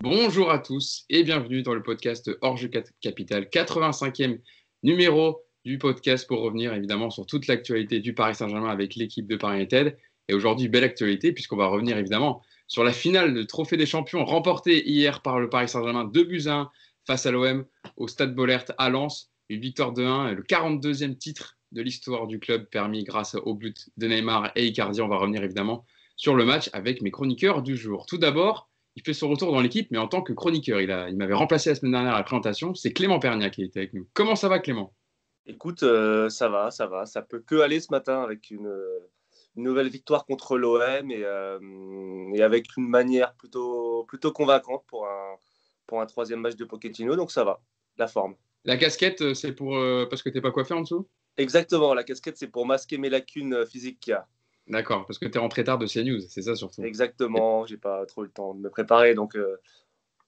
Bonjour à tous et bienvenue dans le podcast Hors-Jeu Capital, 85e numéro du podcast pour revenir évidemment sur toute l'actualité du Paris Saint-Germain avec l'équipe de Paris United. Et aujourd'hui, belle actualité puisqu'on va revenir évidemment sur la finale de Trophée des Champions remportée hier par le Paris Saint-Germain 2-1 face à l'OM au Stade Bollaert à Lens. Une victoire de 1, le 42e titre de l'histoire du club permis grâce au but de Neymar et Icardi. On va revenir évidemment sur le match avec mes chroniqueurs du jour. Tout d'abord, il fait son retour dans l'équipe, mais en tant que chroniqueur. Il m'avait remplacé la semaine dernière à la présentation. C'est Clément Pernia qui était avec nous. Comment ça va, Clément? Écoute, ça va. Ça peut que aller ce matin avec une nouvelle victoire contre l'OM et avec une manière plutôt convaincante pour un troisième match de Pochettino. Donc ça va, la forme. La casquette, c'est pour parce que t'es pas coiffé en dessous? Exactement, la casquette, c'est pour masquer mes lacunes physiques qu'il y a. D'accord, parce que t'es rentré tard de CNews, c'est ça surtout. Exactement, j'ai pas trop eu le temps de me préparer, donc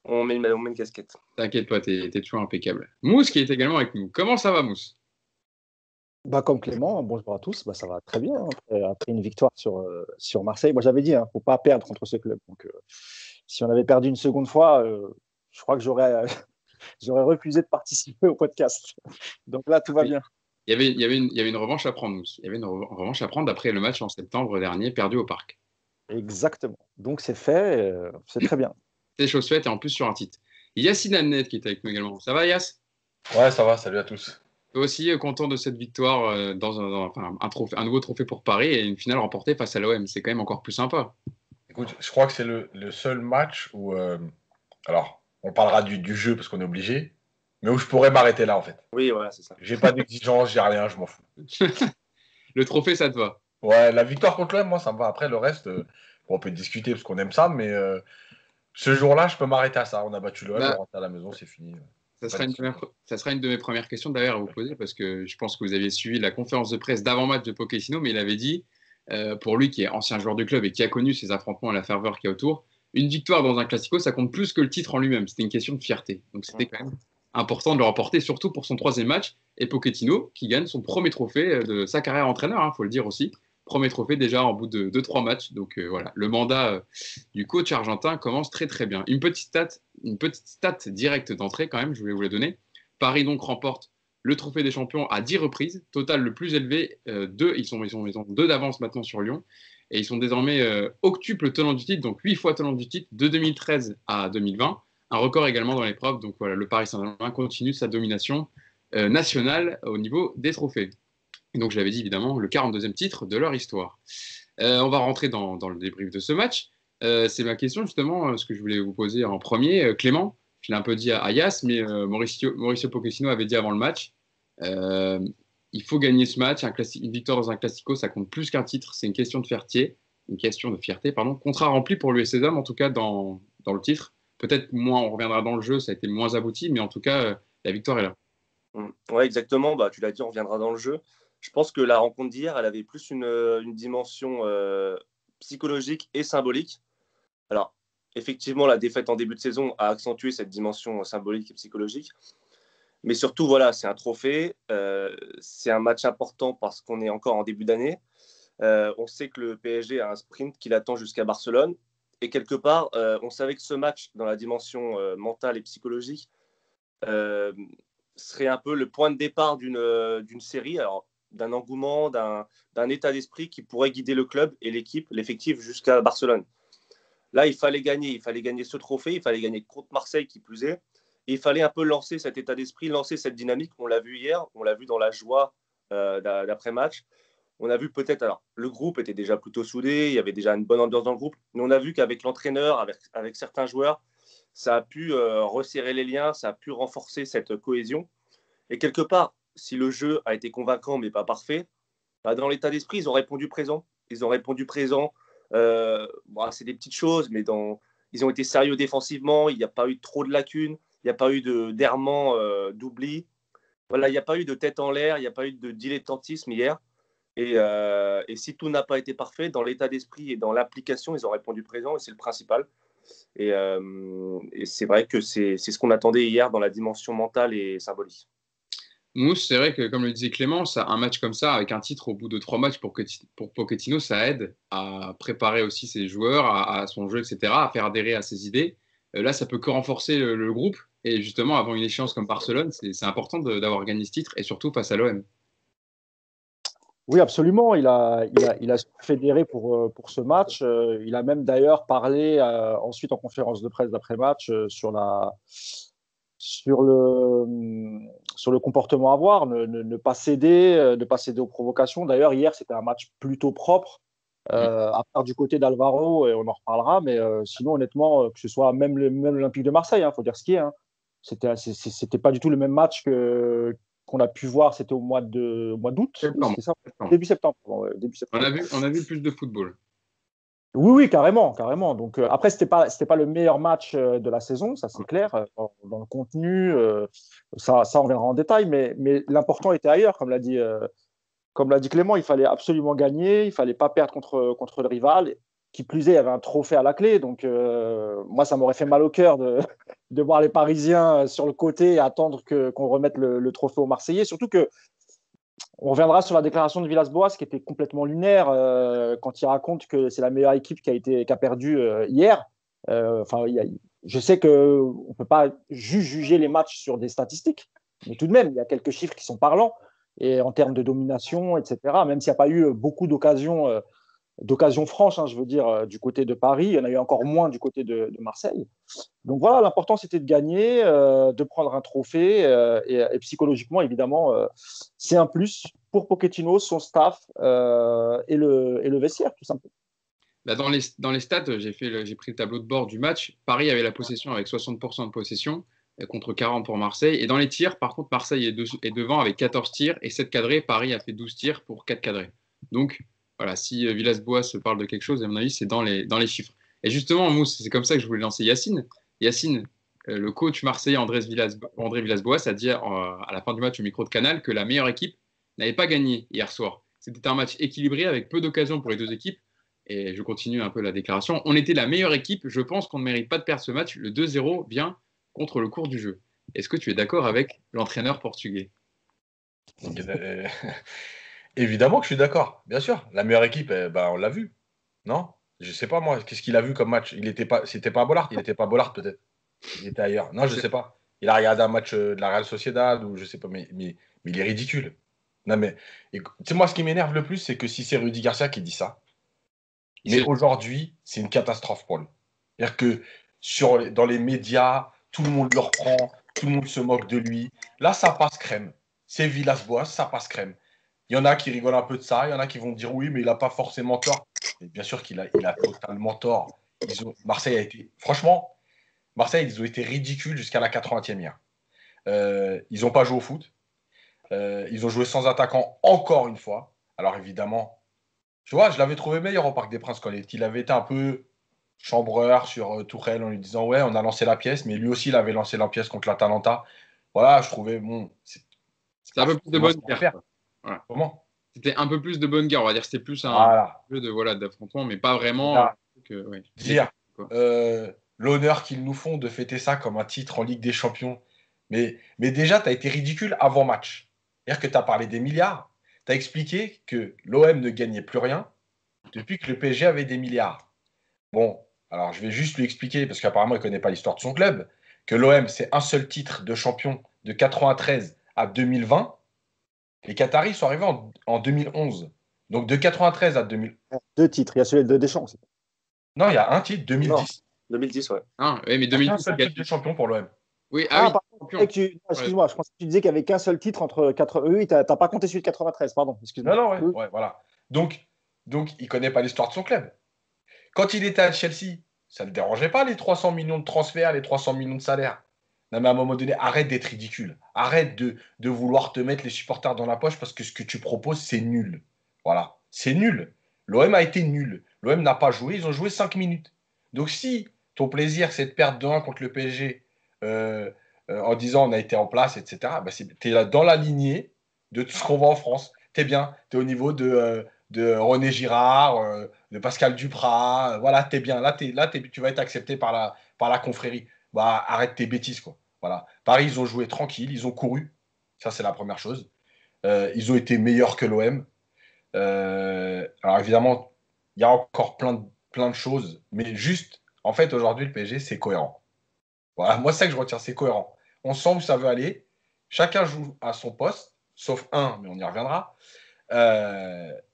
on met une casquette. T'inquiète pas, t'es toujours impeccable. Mousse qui est également avec nous. Comment ça va, Mousse? Comme Clément, bonjour à tous, ça va très bien après une victoire sur Marseille. Moi j'avais dit, ne faut pas perdre contre ce club. Donc si on avait perdu une seconde fois, je crois que j'aurais refusé de participer au podcast. Donc là, tout va bien. Il y avait une revanche à prendre, Mousse. Il y avait une revanche à prendre après le match en septembre dernier, perdu au Parc. Exactement. Donc c'est fait, c'est très bien. C'est chose faite et en plus sur un titre. Yacine Amnet qui est avec nous également. Ça va, Yass? Ouais, ça va, salut à tous. Toi aussi content de cette victoire dans un nouveau trophée pour Paris et une finale remportée face à l'OM. C'est quand même encore plus sympa. Écoute, je crois que c'est le seul match où, alors, on parlera du jeu parce qu'on est obligé, mais où je pourrais m'arrêter là en fait. Oui, voilà, c'est ça. J'ai pas d'exigence, j'ai rien, je m'en fous. Le trophée, ça te va? Ouais, la victoire contre l'OM, moi, ça me va. Après, le reste, on peut discuter parce qu'on aime ça, mais ce jour-là, je peux m'arrêter à ça. On a battu l'OM, on rentre à la maison, c'est fini. Ça sera une de mes premières questions d'ailleurs à vous poser parce que je pense que vous aviez suivi la conférence de presse d'avant-match de Pochettino, mais il avait dit, pour lui qui est ancien joueur du club et qui a connu ces affrontements et la ferveur qu'il y a autour, une victoire dans un classico, ça compte plus que le titre en lui-même. C'était une question de fierté. Donc c'était quand même important de le remporter, surtout pour son troisième match. Et Pochettino qui gagne son premier trophée de sa carrière entraîneur, faut le dire aussi. Premier trophée déjà en bout de 2-3 matchs. Donc voilà, le mandat du coach argentin commence très très bien. Une petite stat directe d'entrée quand même, je voulais vous la donner. Paris donc remporte le trophée des champions à 10 reprises, total le plus élevé, ils ont 2 d'avance maintenant sur Lyon. Et ils sont désormais octuple tenant du titre, donc 8 fois tenant du titre de 2013 à 2020. Un record également dans l'épreuve. Donc voilà, le Paris Saint-Germain continue sa domination nationale au niveau des trophées. Et donc, je l'avais dit évidemment, le 42e titre de leur histoire. On va rentrer dans le débrief de ce match. C'est ma question, justement, ce que je voulais vous poser en premier. Clément, je l'ai un peu dit à Yas, mais Mauricio Pochettino avait dit avant le match il faut gagner ce match. Une victoire dans un classico, ça compte plus qu'un titre. C'est une question de fierté. Contrat rempli pour l'US Hommes, en tout cas dans le titre. Peut-être moins, on reviendra dans le jeu, ça a été moins abouti, mais en tout cas, la victoire est là. Ouais, exactement. Tu l'as dit, on reviendra dans le jeu. Je pense que la rencontre d'hier, elle avait plus une dimension psychologique et symbolique. Alors, effectivement, la défaite en début de saison a accentué cette dimension symbolique et psychologique. Mais surtout, voilà, c'est un trophée. C'est un match important parce qu'on est encore en début d'année. On sait que le PSG a un sprint qui l'attend jusqu'à Barcelone. Et quelque part, on savait que ce match, dans la dimension mentale et psychologique, serait un peu le point de départ d'une série, alors d'un engouement, d'un état d'esprit qui pourrait guider le club et l'équipe, l'effectif jusqu'à Barcelone. Là, il fallait gagner ce trophée, il fallait gagner contre Marseille qui plus est, et il fallait un peu lancer cet état d'esprit, lancer cette dynamique. On l'a vu hier, on l'a vu dans la joie d'après-match. On a vu peut-être, alors le groupe était déjà plutôt soudé, il y avait déjà une bonne ambiance dans le groupe, mais on a vu qu'avec l'entraîneur, avec certains joueurs, ça a pu resserrer les liens, ça a pu renforcer cette cohésion. Et quelque part, si le jeu a été convaincant mais pas parfait, dans l'état d'esprit, ils ont répondu présent. C'est des petites choses, mais ils ont été sérieux défensivement, il n'y a pas eu trop de lacunes, il n'y a pas eu d'errement, d'oubli. Voilà, il n'y a pas eu de tête en l'air, il n'y a pas eu de dilettantisme hier. Et si tout n'a pas été parfait, dans l'état d'esprit et dans l'application, ils ont répondu présent et c'est le principal. Et c'est vrai que c'est ce qu'on attendait hier dans la dimension mentale et symbolique. Mousse, c'est vrai que, comme le disait Clément, un match comme ça, avec un titre au bout de 3 matchs pour Pochettino, ça aide à préparer aussi ses joueurs, à son jeu, etc., à faire adhérer à ses idées. là, ça peut que renforcer le groupe. Et justement, avant une échéance comme Barcelone, c'est important d'avoir gagné ce titre et surtout face à l'OM. Oui, absolument. Il a su fédérer pour ce match. Il a même d'ailleurs parlé ensuite en conférence de presse d'après-match sur le comportement à avoir, ne pas céder, ne pas céder aux provocations. D'ailleurs, hier, c'était un match plutôt propre, à part du côté d'Alvaro, et on en reparlera. Mais sinon, honnêtement, que ce soit même l'Olympique de Marseille, faut dire ce qui est. C'était pas du tout le même match qu'on a pu voir. C'était au mois d'août. Oui, Septembre. c'était ça. Septembre. Début septembre. Pardon, ouais, début On septembre. a vu plus de football. Oui, oui, carrément, carrément. Donc après, c'était pas le meilleur match de la saison, ça c'est clair. Dans le contenu, ça on verra en détail, mais l'important était ailleurs, comme l'a dit Clément. Il fallait absolument gagner, il fallait pas perdre contre le rival. Qui plus est, il y avait un trophée à la clé, donc moi ça m'aurait fait mal au cœur de voir les Parisiens sur le côté et attendre qu'on remette le trophée aux Marseillais. Surtout que on reviendra sur la déclaration de Villas-Boas qui était complètement lunaire quand il raconte que c'est la meilleure équipe qui a perdu hier. Enfin, je sais qu'on ne peut pas juger les matchs sur des statistiques, mais tout de même, il y a quelques chiffres qui sont parlants. Et en termes de domination, etc., même s'il n'y a pas eu beaucoup d'occasions franches, je veux dire, du côté de Paris, il y en a eu encore moins du côté de Marseille. Donc voilà, l'important c'était de gagner, de prendre un trophée et psychologiquement, évidemment, c'est un plus pour Pochettino, son staff et le vestiaire, tout simplement. Là, dans les stats, j'ai pris le tableau de bord du match. Paris avait la possession avec 60% de possession contre 40 pour Marseille. Et dans les tirs, par contre, Marseille est devant avec 14 tirs et 7 cadrés. Paris a fait 12 tirs pour 4 cadrés. Donc voilà, si Villas-Boas parle de quelque chose, à mon avis, c'est dans les chiffres. Et justement, Mousse, c'est comme ça que je voulais lancer Yacine. Yacine, le coach marseillais André Villas-Boas a dit à la fin du match au micro de Canal que la meilleure équipe n'avait pas gagné hier soir. C'était un match équilibré avec peu d'occasions pour les deux équipes. Et je continue un peu la déclaration. On était la meilleure équipe. Je pense qu'on ne mérite pas de perdre ce match. Le 2-0 vient contre le cours du jeu. Est-ce que tu es d'accord avec l'entraîneur portugais? Évidemment que je suis d'accord, bien sûr. La meilleure équipe, on l'a vu, non? Je sais pas moi, qu'est-ce qu'il a vu comme match? C'était pas à Bollard, il était pas à Bollard peut-être. Il était ailleurs. Non, je sais pas. Il a regardé un match de la Real Sociedad ou je sais pas, mais il est ridicule. Non mais, tu sais moi, ce qui m'énerve le plus, c'est que si c'est Rudy Garcia qui dit ça, mais aujourd'hui, c'est une catastrophe pour lui. C'est-à-dire que dans les médias, tout le monde le reprend, tout le monde se moque de lui. Là, ça passe crème. C'est Villas-Boas, ça passe crème. Il y en a qui rigolent un peu de ça, il y en a qui vont dire oui, mais il n'a pas forcément tort. Et bien sûr il a totalement tort. Marseille a été. Franchement, Marseille, ils ont été ridicules jusqu'à la 80e hier. Ils n'ont pas joué au foot. Ils ont joué sans attaquant encore une fois. Alors évidemment, tu vois, je l'avais trouvé meilleur au Parc des Princes quand il avait été un peu chambreur sur Tourelle en lui disant ouais, on a lancé la pièce, mais lui aussi, il avait lancé la pièce contre l'Atalanta. Voilà, je trouvais, bon, c'est un peu plus de bonne guerre. Voilà. Comment? C'était un peu plus de bonne guerre, on va dire. C'était plus un jeu d'affrontement, mais pas vraiment. Dire l'honneur qu'ils nous font de fêter ça comme un titre en Ligue des Champions. Mais déjà, tu as été ridicule avant match. C'est-à-dire que tu as parlé des milliards. Tu as expliqué que l'OM ne gagnait plus rien depuis que le PSG avait des milliards. Bon, alors je vais juste lui expliquer, parce qu'apparemment il ne connaît pas l'histoire de son club, que l'OM, c'est un seul titre de champion de 93 à 2020. Les Qataris sont arrivés en 2011. Donc de 93 à 2000. 2 titres, il y a celui de Deschamps aussi. Non, il y a un titre, 2010. Non. 2010, ouais. Ah, oui, mais 2010, c'est un seul titre de champion pour l'OM. Oui, pardon, excuse-moi, je pensais que tu disais qu'il n'y avait qu'un seul titre entre 4. Oui, tu n'as pas compté celui de 93, pardon. Excuse-moi. Non, ouais, voilà. Donc, il ne connaît pas l'histoire de son club. Quand il était à Chelsea, ça ne le dérangeait pas les 300 millions de transferts, les 300 millions de salaires. Non, mais à un moment donné, arrête d'être ridicule. Arrête de vouloir te mettre les supporters dans la poche parce que ce que tu proposes, c'est nul. Voilà, c'est nul. L'OM a été nul. L'OM n'a pas joué, ils ont joué 5 minutes. Donc si ton plaisir, c'est de perdre 2-1 contre le PSG en disant on a été en place, etc., tu es dans la lignée de tout ce qu'on voit en France. Tu es bien, tu es au niveau de René Girard, de Pascal Duprat. Voilà, tu es bien. Là, tu vas être accepté par la confrérie. Bah, arrête tes bêtises, quoi. Voilà. Paris, ils ont joué tranquille, ils ont couru. Ça, c'est la première chose. Ils ont été meilleurs que l'OM. Alors, évidemment, il y a encore plein de choses, mais juste, en fait, aujourd'hui, le PSG, c'est cohérent. Voilà, moi, c'est ça que je retiens, c'est cohérent. On sent où ça veut aller. Chacun joue à son poste, sauf un, mais on y reviendra.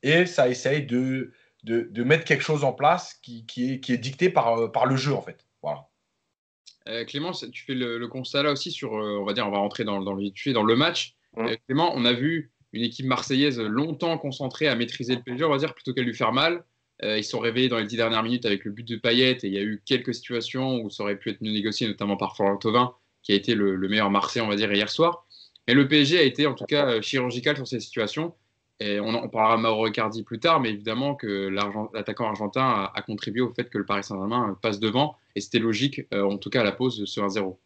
Et ça essaye de mettre quelque chose en place qui est dicté par le jeu, en fait. Voilà. Clément, tu fais le constat là aussi sur, on va dire, on va rentrer dans le vif du sujet, dans le match. Clément, on a vu une équipe marseillaise longtemps concentrée à maîtriser le PSG, on va dire, plutôt qu'à lui faire mal. Ils se sont réveillés dans les 10 dernières minutes avec le but de Payet et il y a eu quelques situations où ça aurait pu être mieux négocié, notamment par Florent Thauvin, qui a été le meilleur Marseillais, on va dire, hier soir. Et le PSG a été en tout cas chirurgical sur ces situations. Et on parlera de Mauro Icardi plus tard, mais évidemment que l'attaquant argentin a contribué au fait que le Paris Saint-Germain passe devant. Et c'était logique, en tout cas à la pause, de ce 1-0.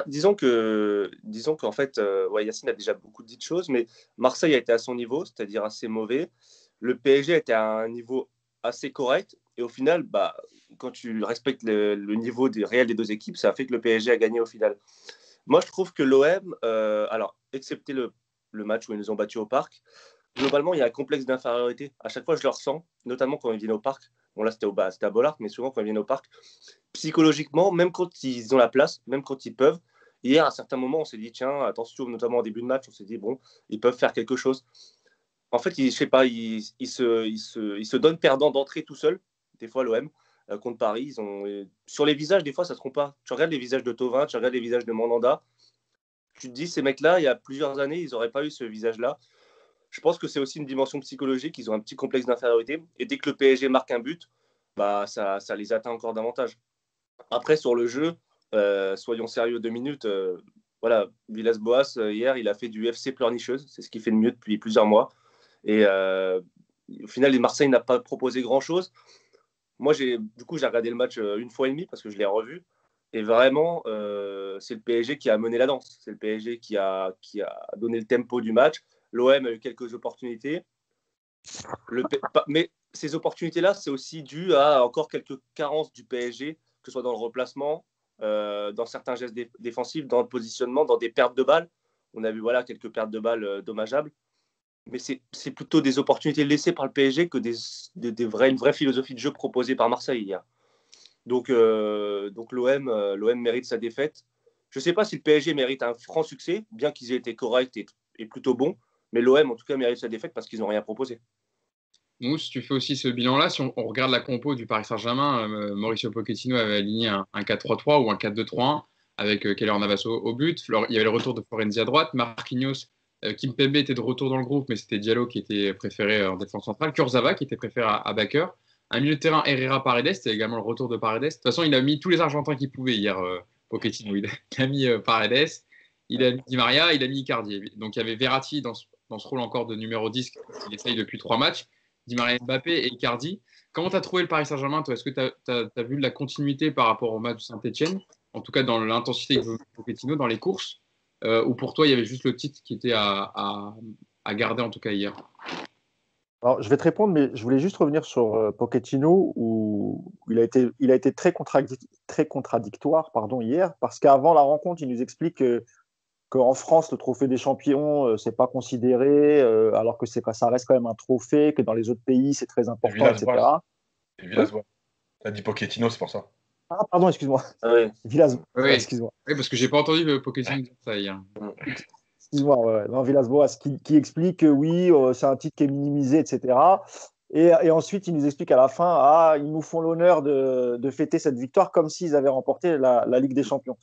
Disons qu'en fait, Yacine a déjà beaucoup dit de choses, mais Marseille a été à son niveau, c'est-à-dire assez mauvais. Le PSG était à un niveau assez correct. Et au final, quand tu respectes le niveau réel des deux équipes, ça a fait que le PSG a gagné au final. Moi, je trouve que l'OM, alors, excepté le match où ils nous ont battus au Parc, globalement, il y a un complexe d'infériorité. À chaque fois, je le ressens, notamment quand ils viennent au Parc. Bon, là, c'était à Bollard, mais souvent, quand ils viennent au Parc, psychologiquement, même quand ils ont la place, même quand ils peuvent. Hier, à certains moments, on s'est dit, tiens, attention, notamment au début de match, on s'est dit, bon, ils peuvent faire quelque chose. En fait, je sais pas, ils se donnent perdant d'entrée tout seul. Des fois, l'OM, contre Paris, sur les visages, des fois, ça ne se trompe pas. Tu regardes les visages de Thauvin, tu regardes les visages de Mandanda. Tu te dis, ces mecs-là, il y a plusieurs années, ils n'auraient pas eu ce visage-là. Je pense que c'est aussi une dimension psychologique. Ils ont un petit complexe d'infériorité. Et dès que le PSG marque un but, ça les atteint encore davantage. Après, sur le jeu, soyons sérieux 2 minutes. Voilà, Villas-Boas, hier, il a fait du FC pleurnicheuse. C'est ce qu'il fait de mieux depuis plusieurs mois. Et au final, les Marseille n'a pas proposé grand-chose. Moi, j'ai regardé le match une fois et demie parce que je l'ai revu. Et vraiment, c'est le PSG qui a mené la danse. C'est le PSG qui a donné le tempo du match. L'OM a eu quelques opportunités. Mais ces opportunités-là, c'est aussi dû à encore quelques carences du PSG, que ce soit dans le replacement, dans certains gestes défensifs, dans le positionnement, dans des pertes de balles. On a vu quelques pertes de balles dommageables. Mais c'est plutôt des opportunités laissées par le PSG que une vraie philosophie de jeu proposée par Marseille hier. Donc l'OM mérite sa défaite. Je ne sais pas si le PSG mérite un franc succès, bien qu'ils aient été corrects et plutôt bons, mais l'OM en tout cas mérite sa défaite parce qu'ils n'ont rien proposé. Mousse, tu fais aussi ce bilan-là. Si on regarde la compo du Paris Saint-Germain, Mauricio Pochettino avait aligné un 4-3-3 ou un 4-2-3-1 avec Keylor Navas au but. Il y avait le retour de Florenzi à droite, Marquinhos, Kimpembe était de retour dans le groupe, mais c'était Diallo qui était préféré en défense centrale, Kurzawa qui était préféré à Bakker. Un milieu de terrain, Herrera Paredes, c'était également le retour de Paredes. De toute façon, il a mis tous les Argentins qu'il pouvait hier, Pochettino. Il a mis Paredes, il a mis Di Maria, il a mis Icardi. Donc il y avait Verratti dans ce rôle encore de numéro 10 qu'il essaye depuis 3 matchs. Di Maria, Mbappé et Icardi. Comment tu as trouvé le Paris Saint-Germain, toi? Est-ce que tu as vu de la continuité par rapport au match de Saint-Etienne, en tout cas dans l'intensité de Pochettino, dans les courses, ou pour toi, il y avait juste le titre qui était à garder, en tout cas hier? Alors, je vais te répondre, mais je voulais juste revenir sur Pochettino, où il a été très contradictoire hier, parce qu'avant la rencontre, il nous explique qu'en France, le trophée des champions, c'est pas considéré, alors que ça reste quand même un trophée, que dans les autres pays, c'est très important, etc. Villas-Boas. Tu as dit Pochettino, c'est pour ça. Ah, pardon, excuse-moi. Oui. Villas-Boas, Oui, excuse-moi. Oui, parce que j'ai pas entendu Pochettino dire ça hier. Excuse-moi, ouais. Non, Villas-Boas, qui explique que oui, c'est un titre qui est minimisé, etc. Et ensuite, il nous explique à la fin, ils nous font l'honneur de fêter cette victoire comme s'ils avaient remporté la Ligue des Champions.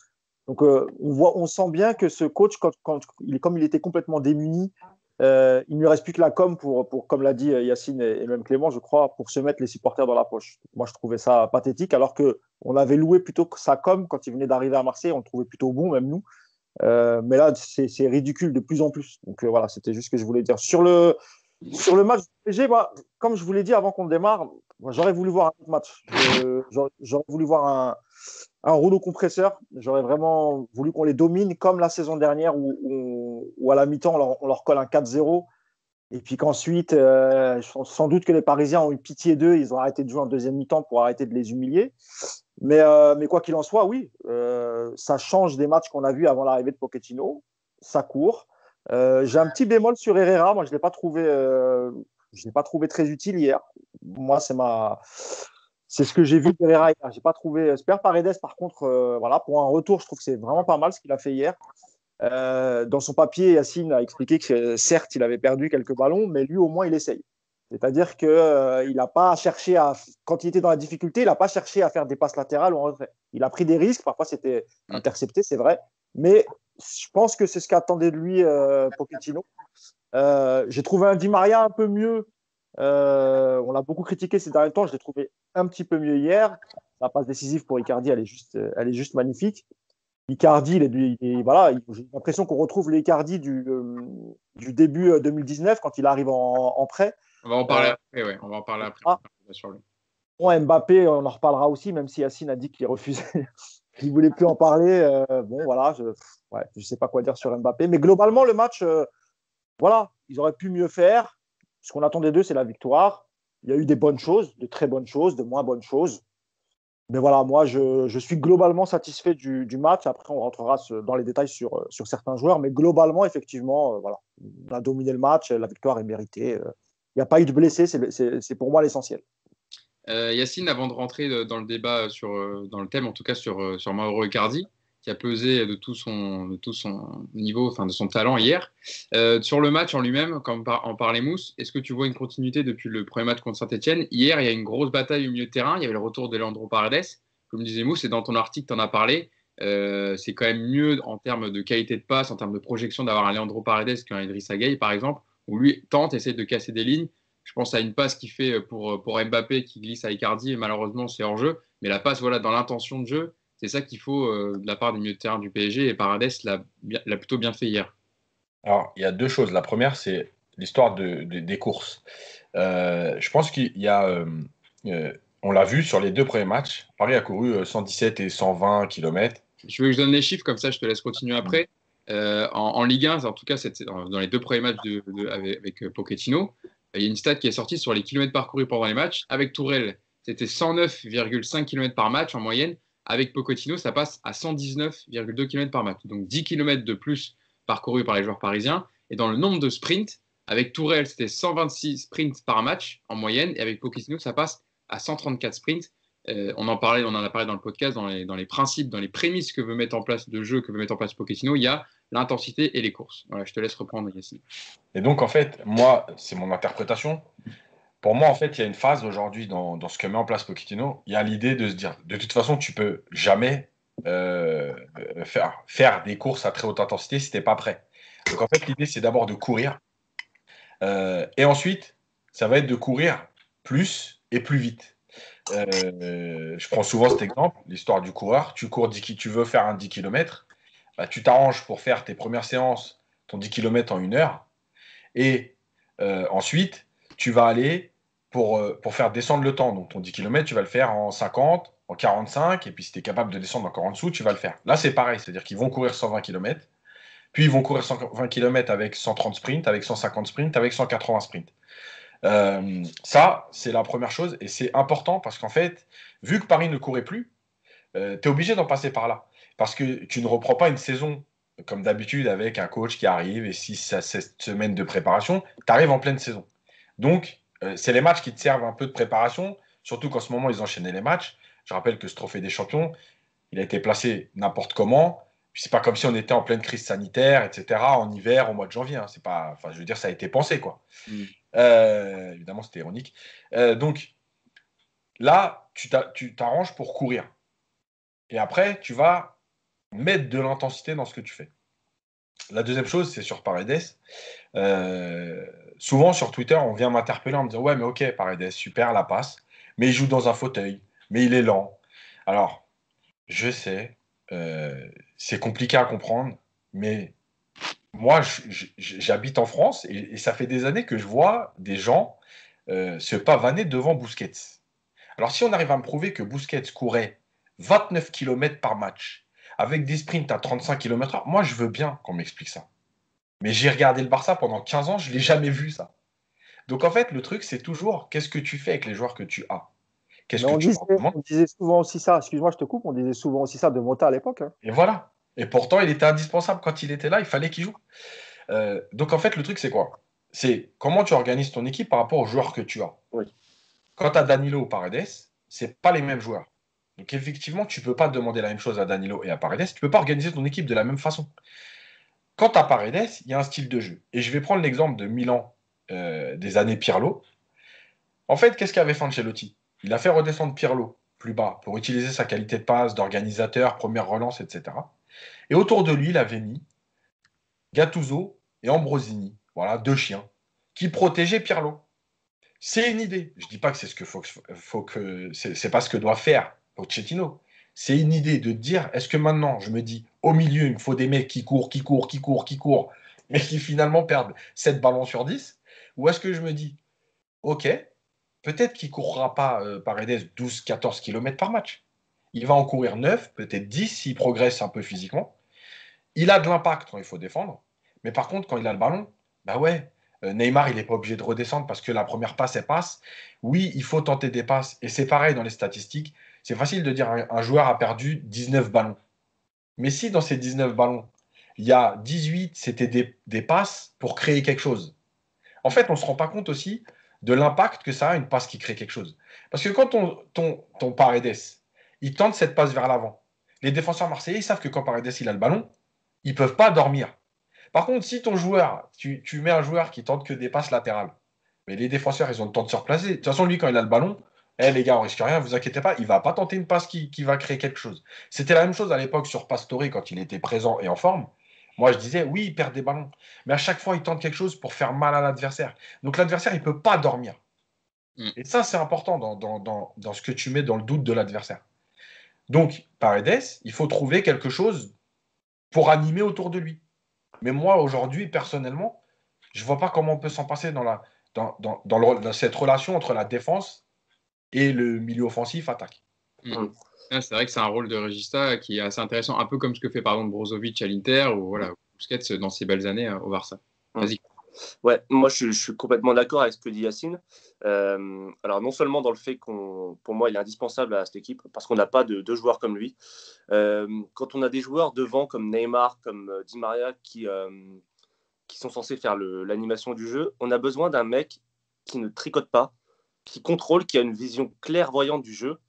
Donc, on sent bien que ce coach, comme il était complètement démuni, il ne lui reste plus que la com pour comme l'a dit Yacine et même Clément, je crois, pour se mettre les supporters dans la poche. Moi, je trouvais ça pathétique, alors qu'on avait loué plutôt que sa com quand il venait d'arriver à Marseille, on le trouvait plutôt bon, même nous. Mais là, c'est ridicule de plus en plus. Donc voilà, c'était juste ce que je voulais dire. Sur le match du PSG, moi, comme je vous l'ai dit avant qu'on démarre, j'aurais voulu voir un autre match. J'aurais voulu voir un rouleau compresseur. J'aurais vraiment voulu qu'on les domine comme la saison dernière où à la mi-temps, on leur colle un 4-0. Et puis qu'ensuite, sans doute que les Parisiens ont eu pitié d'eux. Ils ont arrêté de jouer en deuxième mi-temps pour arrêter de les humilier. Mais quoi qu'il en soit, oui, ça change des matchs qu'on a vus avant l'arrivée de Pochettino. Ça court. J'ai un petit bémol sur Herrera. Moi, je ne l'ai pas trouvé très utile hier. Moi, C'est ce que j'ai vu de Pereira hier. J'ai pas trouvé. Super Paredes, par contre, voilà, pour un retour, je trouve que c'est vraiment pas mal ce qu'il a fait hier. Dans son papier, Yacine a expliqué que certes, il avait perdu quelques ballons, mais lui, au moins, il essaye. C'est-à-dire qu'il n'a pas cherché à, quand il était dans la difficulté, il n'a pas cherché à faire des passes latérales ou en retrait. Il a pris des risques, parfois c'était intercepté, c'est vrai, mais je pense que c'est ce qu'attendait de lui Pochettino. J'ai trouvé un Di Maria un peu mieux. On l'a beaucoup critiqué ces derniers temps, je l'ai trouvé un petit peu mieux hier. La passe décisive pour Icardi, elle est juste magnifique. Icardi, voilà, j'ai l'impression qu'on retrouve l'Icardi du début 2019 quand il arrive en prêt. On va en parler après, ouais. On va en parler après. Sur lui. Bon, Mbappé, on en reparlera aussi, même si Yacine a dit qu'il refusait, qu'il ne voulait plus en parler. Bon, voilà, je ne sais pas quoi dire sur Mbappé. Mais globalement, le match, voilà, ils auraient pu mieux faire. Ce qu'on attendait d'eux, c'est la victoire. Il y a eu des bonnes choses, de très bonnes choses, de moins bonnes choses. Mais voilà, moi, je suis globalement satisfait du match. Après, on rentrera dans les détails sur certains joueurs. Mais globalement, effectivement, voilà, on a dominé le match. La victoire est méritée. Il n'y a pas eu de blessés. C'est pour moi l'essentiel. Yacine, avant de rentrer dans le débat, dans le thème, en tout cas sur Mauro Icardi, qui a pesé de tout son niveau, enfin de son talent hier. Sur le match en lui-même, comme en parlait Mousse, est-ce que tu vois une continuité depuis le premier match contre Saint-Etienne? Hier, il y a une grosse bataille au milieu de terrain. Il y avait le retour de Leandro Paredes. Comme disait Mousse, et dans ton article, tu en as parlé. C'est quand même mieux en termes de qualité de passe, en termes de projection, d'avoir un Leandro Paredes qu'un Idrissa Gueye, par exemple, où lui tente, essaie de casser des lignes. Je pense à une passe qu'il fait pour Mbappé qui glisse à Icardi et malheureusement c'est hors jeu. Mais la passe, voilà, dans l'intention de jeu, c'est ça qu'il faut de la part du milieu de terrain du PSG et Paredes l'a plutôt bien fait hier. Alors, il y a deux choses. La première, c'est l'histoire des courses. Je pense qu'il y a, on l'a vu sur les deux premiers matchs, Paris a couru 117 et 120 km. Je veux que je donne les chiffres, comme ça je te laisse continuer après. En Ligue 1, en tout cas dans les deux premiers matchs avec Pochettino, il y a une stat qui est sortie sur les kilomètres parcourus pendant les matchs. Avec Tourelle, c'était 109,5 km par match en moyenne. Avec Pochettino, ça passe à 119,2 km par match. Donc 10 km de plus parcourus par les joueurs parisiens. Et dans le nombre de sprints, avec Tourelle, c'était 126 sprints par match en moyenne. Et avec Pochettino, ça passe à 134 sprints. On en a parlé dans le podcast, dans les principes, dans les prémices que veut mettre en place de jeu, que veut mettre en place Pochettino. Il y a l'intensité et les courses. Voilà, je te laisse reprendre, Yacine. Et donc, en fait, moi, c'est mon interprétation. Pour moi, en fait, il y a une phase aujourd'hui dans ce que met en place Pochettino. Il y a l'idée de se dire, de toute façon, tu peux jamais faire des courses à très haute intensité si tu n'es pas prêt. Donc, en fait, l'idée, c'est d'abord de courir. Et ensuite, ça va être de courir plus et plus vite. Je prends souvent cet exemple, l'histoire du coureur. Tu veux faire un 10 km, bah, tu t'arranges pour faire tes premières séances, ton 10 km en 1 heure. Et ensuite, tu vas aller pour faire descendre le temps. Donc ton 10 km, tu vas le faire en 50, en 45, et puis si tu es capable de descendre encore en dessous, tu vas le faire. Là, c'est pareil, c'est-à-dire qu'ils vont courir 120 km, puis ils vont courir 120 km avec 130 sprints, avec 150 sprints, avec 180 sprints. Ça, c'est la première chose, et c'est important parce qu'en fait, vu que Paris ne courait plus, tu es obligé d'en passer par là. Parce que tu ne reprends pas une saison comme d'habitude avec un coach qui arrive et 6 à 7 semaines de préparation, tu arrives en pleine saison. Donc, c'est les matchs qui te servent un peu de préparation, surtout qu'en ce moment, ils enchaînaient les matchs. Je rappelle que ce trophée des champions, il a été placé n'importe comment. Puis c'est pas comme si on était en pleine crise sanitaire, etc., en hiver, au mois de janvier. Hein. C'est pas, enfin, je veux dire, ça a été pensé, quoi. Évidemment, c'était ironique. Donc, là, tu t'arranges pour courir. Et après, tu vas mettre de l'intensité dans ce que tu fais. La deuxième chose, c'est sur Paredes. Souvent, sur Twitter, on vient m'interpeller en me disant « Ouais, mais ok, Paredes, super, la passe. Mais il joue dans un fauteuil. Mais il est lent. » Alors, je sais, c'est compliqué à comprendre, mais moi, j'habite en France et ça fait des années que je vois des gens se pavaner devant Busquets. Alors, si on arrive à me prouver que Busquets courait 29 km par match avec des sprints à 35 km/h, moi, je veux bien qu'on m'explique ça. Mais j'ai regardé le Barça pendant 15 ans, je ne l'ai jamais vu, ça. Donc, en fait, le truc, c'est toujours qu'est-ce que tu fais avec les joueurs que tu as? Qu'est-ce que tu leur demandes? On disait souvent aussi ça, excuse-moi, je te coupe, on disait souvent aussi ça de Mota à l'époque. Hein. Et voilà. Et pourtant, il était indispensable quand il était là, il fallait qu'il joue. Donc, en fait, le truc, c'est quoi? C'est comment tu organises ton équipe par rapport aux joueurs que tu as. Oui. Quand tu as Danilo ou Paredes, c'est pas les mêmes joueurs. Donc effectivement, tu peux pas demander la même chose à Danilo et à Paredes. Tu peux pas organiser ton équipe de la même façon. Quant à Paredes, il y a un style de jeu. Et je vais prendre l'exemple de Milan des années Pirlo. En fait, qu'est-ce qu'avait fait Ancelotti? Il a fait redescendre Pirlo plus bas pour utiliser sa qualité de passe, d'organisateur, première relance, etc. Et autour de lui, il avait mis Gattuso et Ambrosini, voilà, deux chiens, qui protégeaient Pirlo. C'est une idée. Je ne dis pas que c'est ce que faut que c'est pas ce que doit faire Pochettino. C'est une idée de dire est-ce que maintenant je me dis au milieu il me faut des mecs qui courent, mais qui finalement perdent 7 ballons sur 10, ou est-ce que je me dis ok, peut-être qu'il ne courra pas Paredes 12-14 km par match. Il va en courir 9, peut-être 10 s'il progresse un peu physiquement. Il a de l'impact quand il faut défendre, mais par contre, quand il a le ballon, bah ouais, Neymar, il n'est pas obligé de redescendre parce que la première passe, elle passe. Oui, il faut tenter des passes, et c'est pareil dans les statistiques. C'est facile de dire un joueur a perdu 19 ballons. Mais si dans ces 19 ballons, il y a 18, c'était des passes pour créer quelque chose. En fait, on ne se rend pas compte aussi de l'impact que ça a une passe qui crée quelque chose. Parce que quand ton Paredes, il tente cette passe vers l'avant, les défenseurs marseillais, ils savent que quand Paredes il a le ballon, ils ne peuvent pas dormir. Par contre, si ton joueur, tu mets un joueur qui tente que des passes latérales, mais les défenseurs, ils ont le temps de se replacer. De toute façon, lui, quand il a le ballon, les gars, on risque rien, vous inquiétez pas, il va pas tenter une passe qui va créer quelque chose. C'était la même chose à l'époque sur Pastore quand il était présent et en forme. Moi, je disais, oui, il perd des ballons. Mais à chaque fois, il tente quelque chose pour faire mal à l'adversaire. Donc l'adversaire, il ne peut pas dormir. Et ça, c'est important dans ce que tu mets dans le doute de l'adversaire. Donc, Paredes, il faut trouver quelque chose pour animer autour de lui. Mais moi, aujourd'hui, personnellement, je ne vois pas comment on peut s'en passer dans cette relation entre la défense et le milieu offensif attaque. C'est vrai que c'est un rôle de Regista qui est assez intéressant, un peu comme ce que fait par exemple Brozovic à l'Inter ou voilà, Busquets dans ses belles années au Barça. Vas-y. Ouais, moi je suis complètement d'accord avec ce que dit Yacine. Alors non seulement dans le fait pour moi il est indispensable à cette équipe parce qu'on n'a pas de joueurs comme lui. Quand on a des joueurs devant comme Neymar, comme Di Maria qui sont censés faire l'animation du jeu, on a besoin d'un mec qui ne tricote pas, qui contrôle, qui a une vision clairvoyante du jeu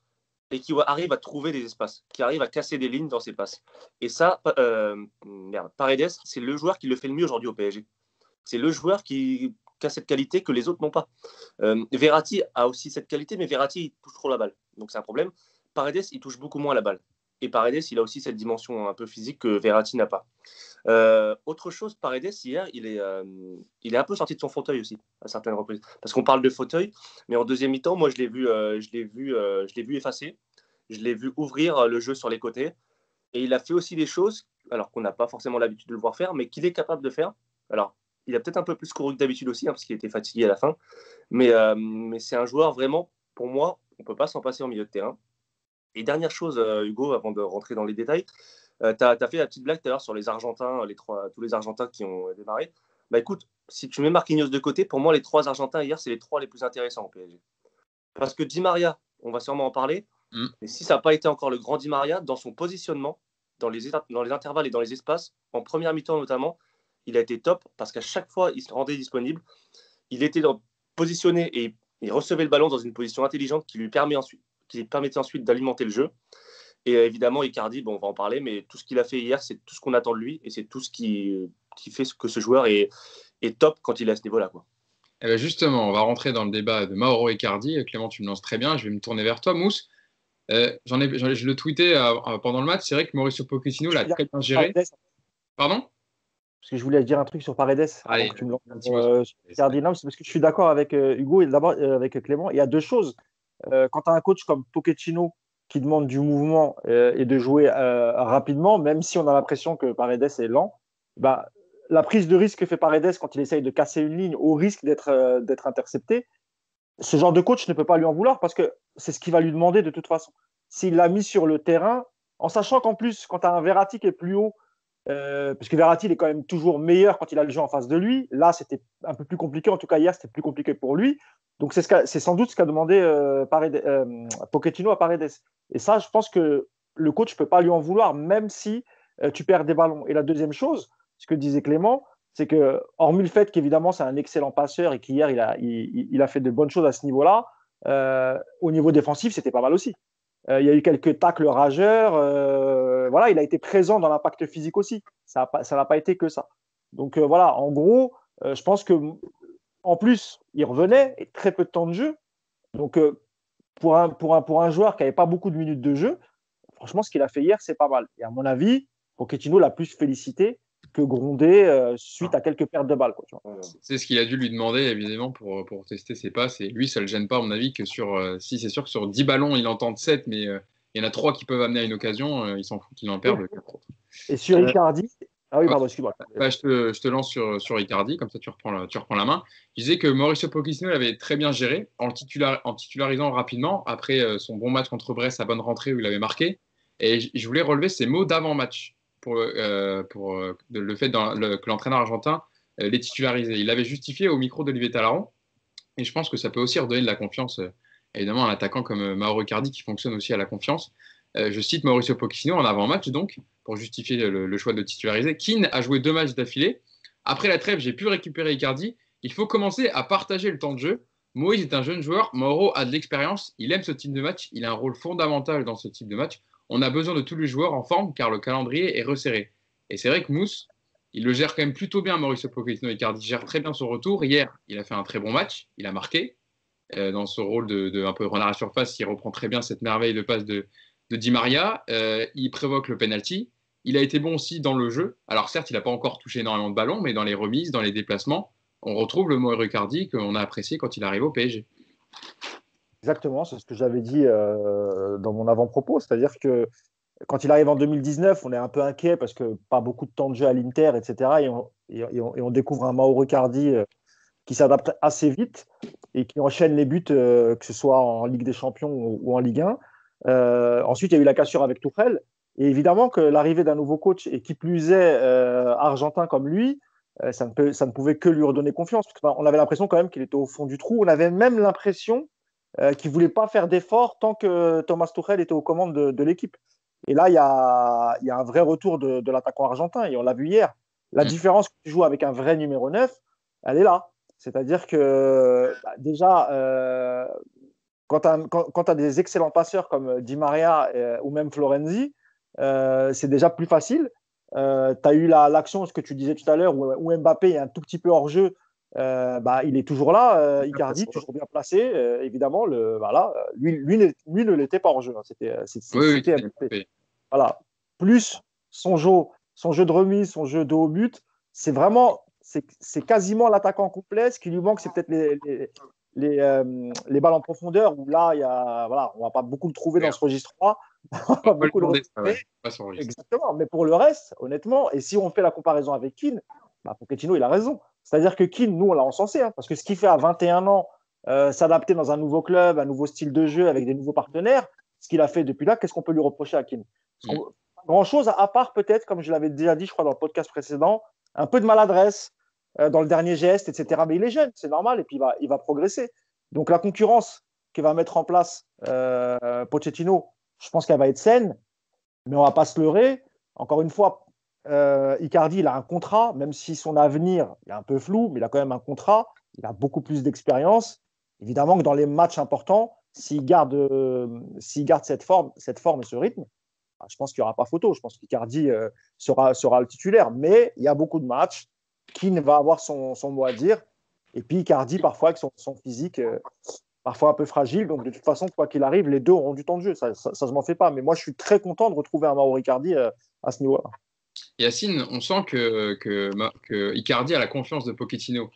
et qui arrive à trouver des espaces, qui arrive à casser des lignes dans ses passes. Et ça, Paredes, c'est le joueur qui le fait le mieux aujourd'hui au PSG. C'est le joueur qui a cette qualité que les autres n'ont pas. Verratti a aussi cette qualité, mais Verratti, il touche trop la balle. Donc c'est un problème. Paredes, il touche beaucoup moins la balle. Et Paredes, il a aussi cette dimension un peu physique que Verratti n'a pas. Autre chose, Paredes, hier, il est un peu sorti de son fauteuil aussi, à certaines reprises. Parce qu'on parle de fauteuil, mais en deuxième mi-temps, moi, je l'ai vu effacer. Je l'ai vu ouvrir le jeu sur les côtés. Et il a fait aussi des choses, alors qu'on n'a pas forcément l'habitude de le voir faire, mais qu'il est capable de faire. Alors, il a peut-être un peu plus couru que d'habitude aussi, parce qu'il était fatigué à la fin. Mais c'est un joueur vraiment, pour moi, on ne peut pas s'en passer en milieu de terrain. Et dernière chose, Hugo, avant de rentrer dans les détails, tu as fait la petite blague tout à l'heure sur les Argentins, tous les Argentins qui ont démarré. Bah écoute, si tu mets Marquinhos de côté, pour moi, les 3 Argentins hier, c'est les 3 les plus intéressants au PSG. Parce que Di Maria, on va sûrement en parler, mais si ça n'a pas été encore le grand Di Maria, dans son positionnement, dans les intervalles et dans les espaces, en première mi-temps notamment, il a été top parce qu'à chaque fois, il se rendait disponible. Il était positionné et il recevait le ballon dans une position intelligente qui lui permettait ensuite d'alimenter le jeu. Et évidemment, Icardi, on va en parler, mais tout ce qu'il a fait hier, c'est tout ce qu'on attend de lui et c'est tout ce qui fait que ce joueur est top quand il est à ce niveau-là, quoi. Eh bien justement, on va rentrer dans le débat de Mauro Icardi. Clément, tu me lances très bien. Je vais me tourner vers toi, Mousse. Je le tweetais pendant le match. C'est vrai que Mauricio Pochettino l'a très bien géré. Pardon ? Parce que je voulais dire un truc sur Paredes. Allez, avant que tu me lances sur Icardi. Non, c'est parce que je suis d'accord avec Hugo et d'abord avec Clément. Il y a deux choses. Quand tu as un coach comme Pochettino qui demande du mouvement et de jouer rapidement, même si on a l'impression que Paredes est lent, bah, la prise de risque que fait Paredes quand il essaye de casser une ligne au risque d'être intercepté, ce genre de coach ne peut pas lui en vouloir parce que c'est ce qu'il va lui demander de toute façon. S'il l'a mis sur le terrain, en sachant qu'en plus, quand tu as un Verratti qui est plus haut, parce que Verratti il est quand même toujours meilleur quand il a le jeu en face de lui. Là, c'était un peu plus compliqué. En tout cas, hier, c'était plus compliqué pour lui. Donc, c'est sans doute ce qu'a demandé Pochettino à Paredes. Et ça, je pense que le coach ne peut pas lui en vouloir, même si tu perds des ballons. Et la deuxième chose, ce que disait Clément, c'est que, hormis le fait qu'évidemment, c'est un excellent passeur et qu'hier, il a fait de bonnes choses à ce niveau-là, au niveau défensif, c'était pas mal aussi. Il y a eu quelques tacles rageurs. Voilà, il a été présent dans l'impact physique aussi. Ça n'a pas été que ça. Donc voilà, en gros, je pense que en plus, il revenait et très peu de temps de jeu. Donc pour un joueur qui n'avait pas beaucoup de minutes de jeu, franchement, ce qu'il a fait hier, c'est pas mal. Et à mon avis, Pochettino l'a plus félicité que grondé suite à quelques pertes de balles. Quoi, tu vois. C'est ce qu'il a dû lui demander, évidemment, pour tester ses passes. Et lui, ça ne le gêne pas, à mon avis, que si c'est sûr que sur 10 ballons, il en tente 7, mais il y en a 3 qui peuvent amener à une occasion, il s'en fout qu'il en perde le 4 autres. Et sur Icardi, ah oui, pardon, excuse-moi. Je te lance sur Icardi, comme ça tu reprends la main. Je disais que Mauricio Pochettino l'avait très bien géré en titularisant rapidement après son bon match contre Brest, sa bonne rentrée où il avait marqué. Et je voulais relever ses mots d'avant-match pour le fait que l'entraîneur argentin l'ait titularisé. Il l'avait justifié au micro d'Olivier Talaron. Et je pense que ça peut aussi redonner de la confiance, évidemment, à un attaquant comme Mauro Icardi qui fonctionne aussi à la confiance. Je cite Mauricio Pochettino en avant-match, donc, pour justifier le choix de titulariser. Keane a joué 2 matchs d'affilée. Après la trêve, j'ai pu récupérer Icardi. Il faut commencer à partager le temps de jeu. Moïse est un jeune joueur. Mauro a de l'expérience. Il aime ce type de match. Il a un rôle fondamental dans ce type de match. On a besoin de tous les joueurs en forme car le calendrier est resserré. Et c'est vrai que Mousse, il le gère quand même plutôt bien, Mauricio Pochettino. Icardi gère très bien son retour. Hier, il a fait un très bon match. Il a marqué dans ce rôle de un peu renard à surface. Il reprend très bien cette merveille de passe de Di Maria. Il provoque le penalty. Il a été bon aussi dans le jeu. Alors certes, il n'a pas encore touché énormément de ballons, mais dans les remises, dans les déplacements, on retrouve le Mauro Icardi qu'on a apprécié quand il arrive au PSG. Exactement, c'est ce que j'avais dit dans mon avant-propos. C'est-à-dire que quand il arrive en 2019, on est un peu inquiet parce que pas beaucoup de temps de jeu à l'Inter, etc. Et on découvre un Mauro Icardi qui s'adapte assez vite et qui enchaîne les buts, que ce soit en Ligue des Champions ou en Ligue 1. Ensuite, il y a eu la cassure avec Tuchel. Et évidemment que l'arrivée d'un nouveau coach, et qui plus est argentin comme lui, ça ne pouvait que lui redonner confiance. Parce qu'on avait l'impression quand même qu'il était au fond du trou. On avait même l'impression qu'il ne voulait pas faire d'efforts tant que Thomas Tuchel était aux commandes de l'équipe. Et là, il y a un vrai retour de l'attaquant argentin, et on l'a vu hier. La différence que tu joues avec un vrai numéro 9, elle est là. C'est-à-dire que déjà, quand tu as des excellents passeurs comme Di Maria ou même Florenzi, c'est déjà plus facile. Tu as eu l'action, ce que tu disais tout à l'heure, où Mbappé est un tout petit peu hors jeu. Il est toujours là, Icardi, toujours bien placé, évidemment. Lui ne l'était pas hors jeu. Hein. C'était Mbappé. Voilà. Plus son jeu de remise, son jeu de haut but, c'est quasiment l'attaquant complet. Ce qui lui manque, c'est peut-être les balles en profondeur, où là, on ne va pas beaucoup le trouver dans ce registre-là. Exactement. Mais pour le reste, honnêtement, et si on fait la comparaison avec Keane, Pochettino, il a raison. C'est-à-dire que Keane, nous, on l'a encensé, hein, parce que ce qu'il fait à 21 ans, s'adapter dans un nouveau club, un nouveau style de jeu, avec des nouveaux partenaires, ce qu'il a fait depuis là, qu'est-ce qu'on peut lui reprocher à Keane? Pas grand-chose, à part peut-être, comme je l'avais déjà dit, je crois, dans le podcast précédent, un peu de maladresse dans le dernier geste, etc. Mais il est jeune, c'est normal, et puis il va progresser. Donc la concurrence qu'il va mettre en place Pochettino, je pense qu'elle va être saine, mais on ne va pas se leurrer. Encore une fois, Icardi, il a un contrat, même si son avenir est un peu flou, mais il a quand même un contrat, il a beaucoup plus d'expérience. Évidemment que dans les matchs importants, s'il garde cette forme et ce rythme, je pense qu'il n'y aura pas photo. Je pense qu'Icardi sera le titulaire. Mais il y a beaucoup de matchs. Keane va avoir son mot à dire. Et puis Icardi, parfois, avec son physique parfois un peu fragile. Donc, de toute façon, quoi qu'il arrive, les deux auront du temps de jeu. Ça je m'en fais pas. Mais moi, je suis très content de retrouver un Mauro Icardi à ce niveau-là. Yacine, on sent que Icardi a la confiance de Pochettino.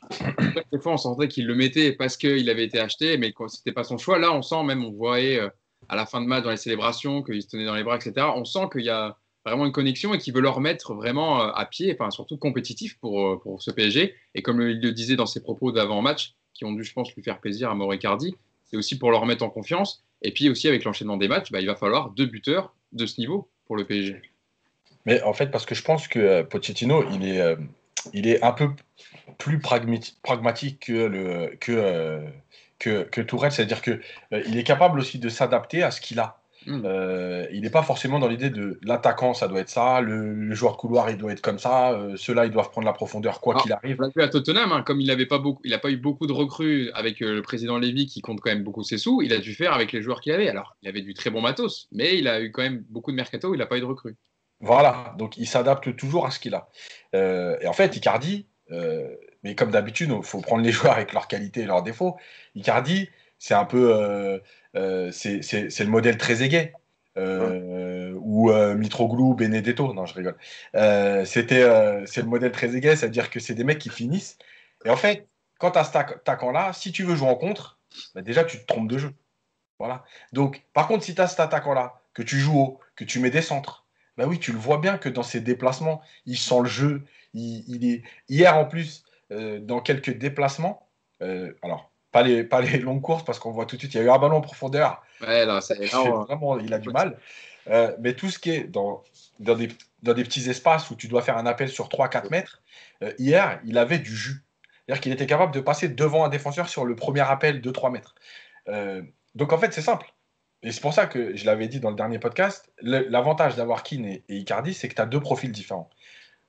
Des fois, on sentait qu'il le mettait parce qu'il avait été acheté, mais ce n'était pas son choix. Là, on sent même, on voyait à la fin de match dans les célébrations qu'il se tenait dans les bras, etc. On sent qu'il y a vraiment une connexion et qu'il veut le remettre vraiment à pied, enfin surtout compétitif pour ce PSG. Et comme il le disait dans ses propos d'avant-match, qui ont dû, je pense, lui faire plaisir à Mauro Icardi, c'est aussi pour le remettre en confiance. Et puis aussi avec l'enchaînement des matchs, il va falloir 2 buteurs de ce niveau pour le PSG. Mais en fait, parce que je pense que Pochettino, il est un peu plus pragmatique que Tourelle, c'est-à-dire qu'il est capable aussi de s'adapter à ce qu'il a. Il n'est pas forcément dans l'idée de l'attaquant, ça doit être ça, le joueur de couloir, il doit être comme ça, ceux-là, ils doivent prendre la profondeur quoi qu'il arrive. On l'a vu à Tottenham, hein, comme il n'a pas eu beaucoup de recrues avec le président Lévy qui compte quand même beaucoup ses sous, il a dû faire avec les joueurs qu'il avait. Alors, il avait du très bon matos, mais il a eu quand même beaucoup de mercato où il n'a pas eu de recrues. Voilà, donc il s'adapte toujours à ce qu'il a. Et en fait, Icardi, mais comme d'habitude, il faut prendre les joueurs avec leurs qualités et leurs défauts. Icardi, c'est un peu, c'est le modèle Trezeguet ou Mitroglou, Benedetto. Non, je rigole. C'est le modèle Trezeguet, c'est-à-dire que c'est des mecs qui finissent. Et en fait, quand tu as cet attaquant-là, si tu veux jouer en contre, bah déjà tu te trompes de jeu. Voilà. Donc, par contre, si tu as cet attaquant-là, que tu joues haut, que tu mets des centres, bah oui, tu le vois bien que dans ses déplacements, il sent le jeu. Il est... Hier, en plus, dans quelques déplacements, alors, pas les longues courses, parce qu'on voit tout de suite, il y a eu un ballon en profondeur. Ouais, là, Vraiment, il a du mal. Mais tout ce qui est dans des petits espaces où tu dois faire un appel sur 3-4 mètres, hier, il avait du jus. C'est-à-dire qu'il était capable de passer devant un défenseur sur le premier appel de 3 mètres. Donc en fait, c'est simple. Et c'est pour ça que je l'avais dit dans le dernier podcast, l'avantage d'avoir Keane et Icardi, c'est que tu as deux profils différents.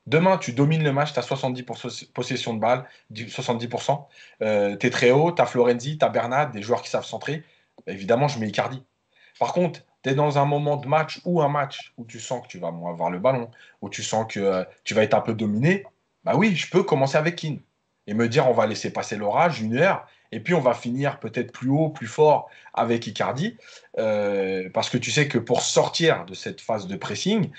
Demain, tu domines le match, tu as 70% possession de balle, 70%. Tu es très haut, tu as Florenzi, tu as Bernat, des joueurs qui savent centrer. Bah, évidemment, je mets Icardi. Par contre, tu es dans un moment de match ou un match où tu sens que tu vas moins avoir le ballon, où tu sens que tu vas être un peu dominé. Bah oui, je peux commencer avec Keane et me dire on va laisser passer l'orage, 1 heure, et puis on va finir peut-être plus haut, plus fort avec Icardi, parce que tu sais que pour sortir de cette phase de pressing,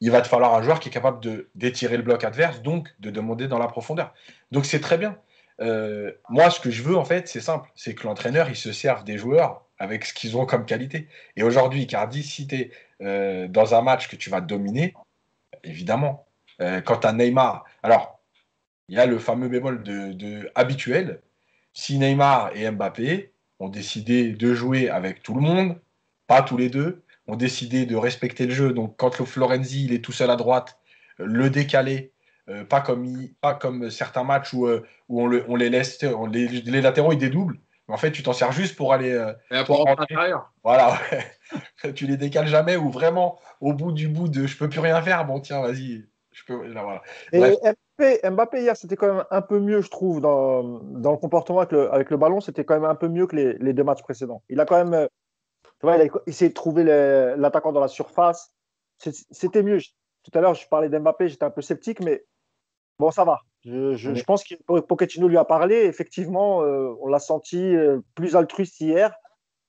il va te falloir un joueur qui est capable d'étirer le bloc adverse, donc de demander dans la profondeur. Donc c'est très bien. Moi, ce que je veux, en fait, c'est simple. C'est que l'entraîneur, il se serve des joueurs avec ce qu'ils ont comme qualité. Et aujourd'hui, Icardi, si tu es dans un match que tu vas dominer, évidemment, quand tu as Neymar, alors, il y a le fameux bémol habituel. Si Neymar et Mbappé ont décidé de jouer avec tout le monde, pas tous les deux, ont décidé de respecter le jeu. Donc, quand le Florenzi il est tout seul à droite, le décaler, pas comme certains matchs où on les laisse, les latéraux ils dédoublent. Mais en fait, tu t'en sers juste pour aller. Pour rentrer à l'intérieur. Voilà, ouais. Tu les décales jamais ou vraiment au bout de je peux plus rien faire. Bon, tiens, vas-y. Là, voilà. Et Mbappé, hier, c'était quand même un peu mieux, je trouve, dans le comportement avec le ballon. C'était quand même un peu mieux que les deux matchs précédents. Il a quand même. Tu vois, il a essayé de trouver l'attaquant dans la surface. C'était mieux. Tout à l'heure, je parlais d'Mbappé, j'étais un peu sceptique, mais bon, ça va. Je pense que Pochettino lui a parlé. Effectivement, on l'a senti plus altruiste hier.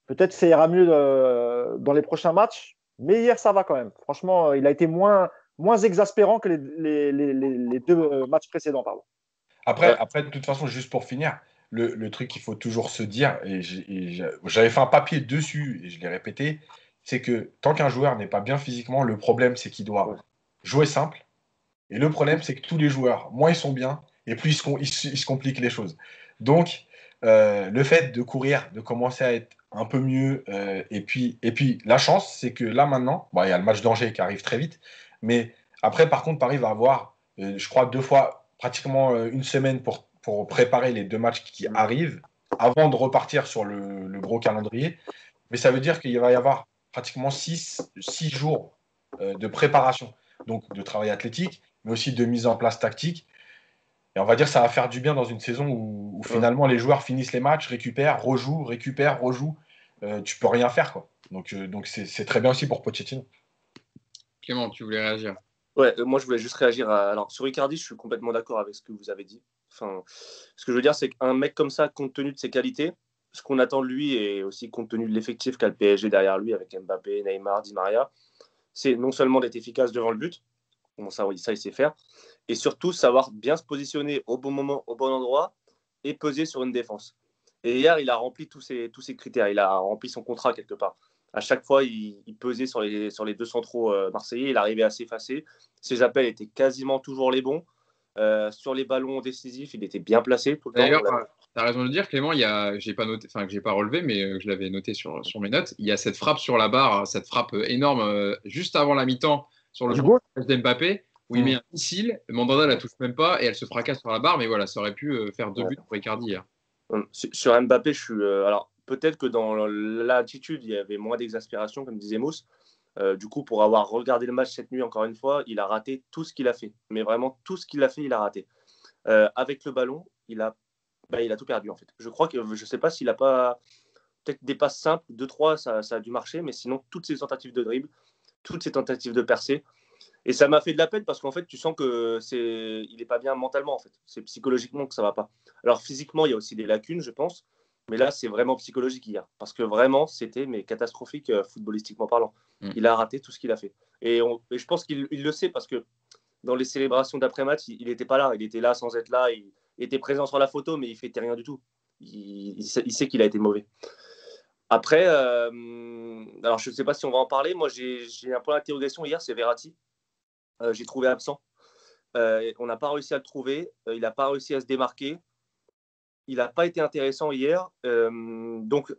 Peut-être que ça ira mieux dans les prochains matchs. Mais hier, ça va quand même. Franchement, il a été moins exaspérant que les deux matchs précédents. Pardon. Après, de toute façon, juste pour finir, le truc qu'il faut toujours se dire, et j'avais fait un papier dessus et je l'ai répété, c'est que tant qu'un joueur n'est pas bien physiquement, le problème c'est qu'il doit jouer simple. Et le problème c'est que tous les joueurs, moins ils sont bien, et plus ils se compliquent les choses. Donc, le fait de courir, de commencer à être un peu mieux, et puis la chance, c'est que là maintenant, il y a le match d'Angers qui arrive très vite, mais après, par contre, Paris va avoir, je crois, 2 fois pratiquement une semaine pour préparer les 2 matchs qui arrivent avant de repartir sur le gros calendrier. Mais ça veut dire qu'il va y avoir pratiquement 6 jours de préparation, donc de travail athlétique, mais aussi de mise en place tactique. Et on va dire que ça va faire du bien dans une saison où finalement les joueurs finissent les matchs, récupèrent, rejouent. Tu peux rien faire, quoi. Donc c'est très bien aussi pour Pochettino. Clément, tu voulais réagir? Ouais, moi je voulais juste réagir alors sur Icardi, je suis complètement d'accord avec ce que vous avez dit. Enfin, ce que je veux dire, c'est qu'un mec comme ça, compte tenu de ses qualités, ce qu'on attend de lui et aussi compte tenu de l'effectif qu'a le PSG derrière lui avec Mbappé, Neymar, Di Maria, c'est non seulement d'être efficace devant le but, bon, ça il sait faire, et surtout savoir bien se positionner au bon moment, au bon endroit et peser sur une défense. Et hier, il a rempli tous ces critères, il a rempli son contrat quelque part. À chaque fois, il pesait sur les deux centraux marseillais. Il arrivait à s'effacer. Ses appels étaient quasiment toujours les bons. Sur les ballons décisifs, il était bien placé tout le temps. D'ailleurs, tu as raison de le dire, Clément. J'ai pas noté, que j'ai pas relevé, mais je l'avais noté sur mes notes. Il y a cette frappe sur la barre, cette frappe énorme juste avant la mi-temps sur le joueur d'Mbappé, où il met un missile. Mandanda la touche même pas et elle se fracasse sur la barre. Mais voilà, ça aurait pu faire 2 buts pour Icardi hier. Sur Mbappé, alors peut-être que dans l'attitude, il y avait moins d'exaspération, comme disait Mousse. Du coup, pour avoir regardé le match cette nuit, encore une fois, il a raté tout ce qu'il a fait. Mais vraiment, tout ce qu'il a fait, il a raté. Avec le ballon, il a tout perdu, en fait. Je crois que, je ne sais pas s'il n'a pas peut-être des passes simples, 2-3, ça a dû marcher, mais sinon, toutes ces tentatives de dribble, toutes ces tentatives de percée. Et ça m'a fait de la peine parce qu'en fait, tu sens il n'est pas bien mentalement, en fait. C'est psychologiquement que ça ne va pas. Alors, physiquement, il y a aussi des lacunes, je pense. Mais là, c'est vraiment psychologique hier. Parce que vraiment, c'était catastrophique, footballistiquement parlant. Il a raté tout ce qu'il a fait. Et je pense qu'il le sait parce que dans les célébrations d'après-match, il n'était pas là. Il était là sans être là. Il était présent sur la photo, mais il ne fêtait rien du tout. Il sait qu'il a été mauvais. Après, alors je ne sais pas si on va en parler. Moi, j'ai un point d'interrogation hier, c'est Verratti. J'ai trouvé absent. On n'a pas réussi à le trouver. Il n'a pas réussi à se démarquer. Il n'a pas été intéressant hier. Donc,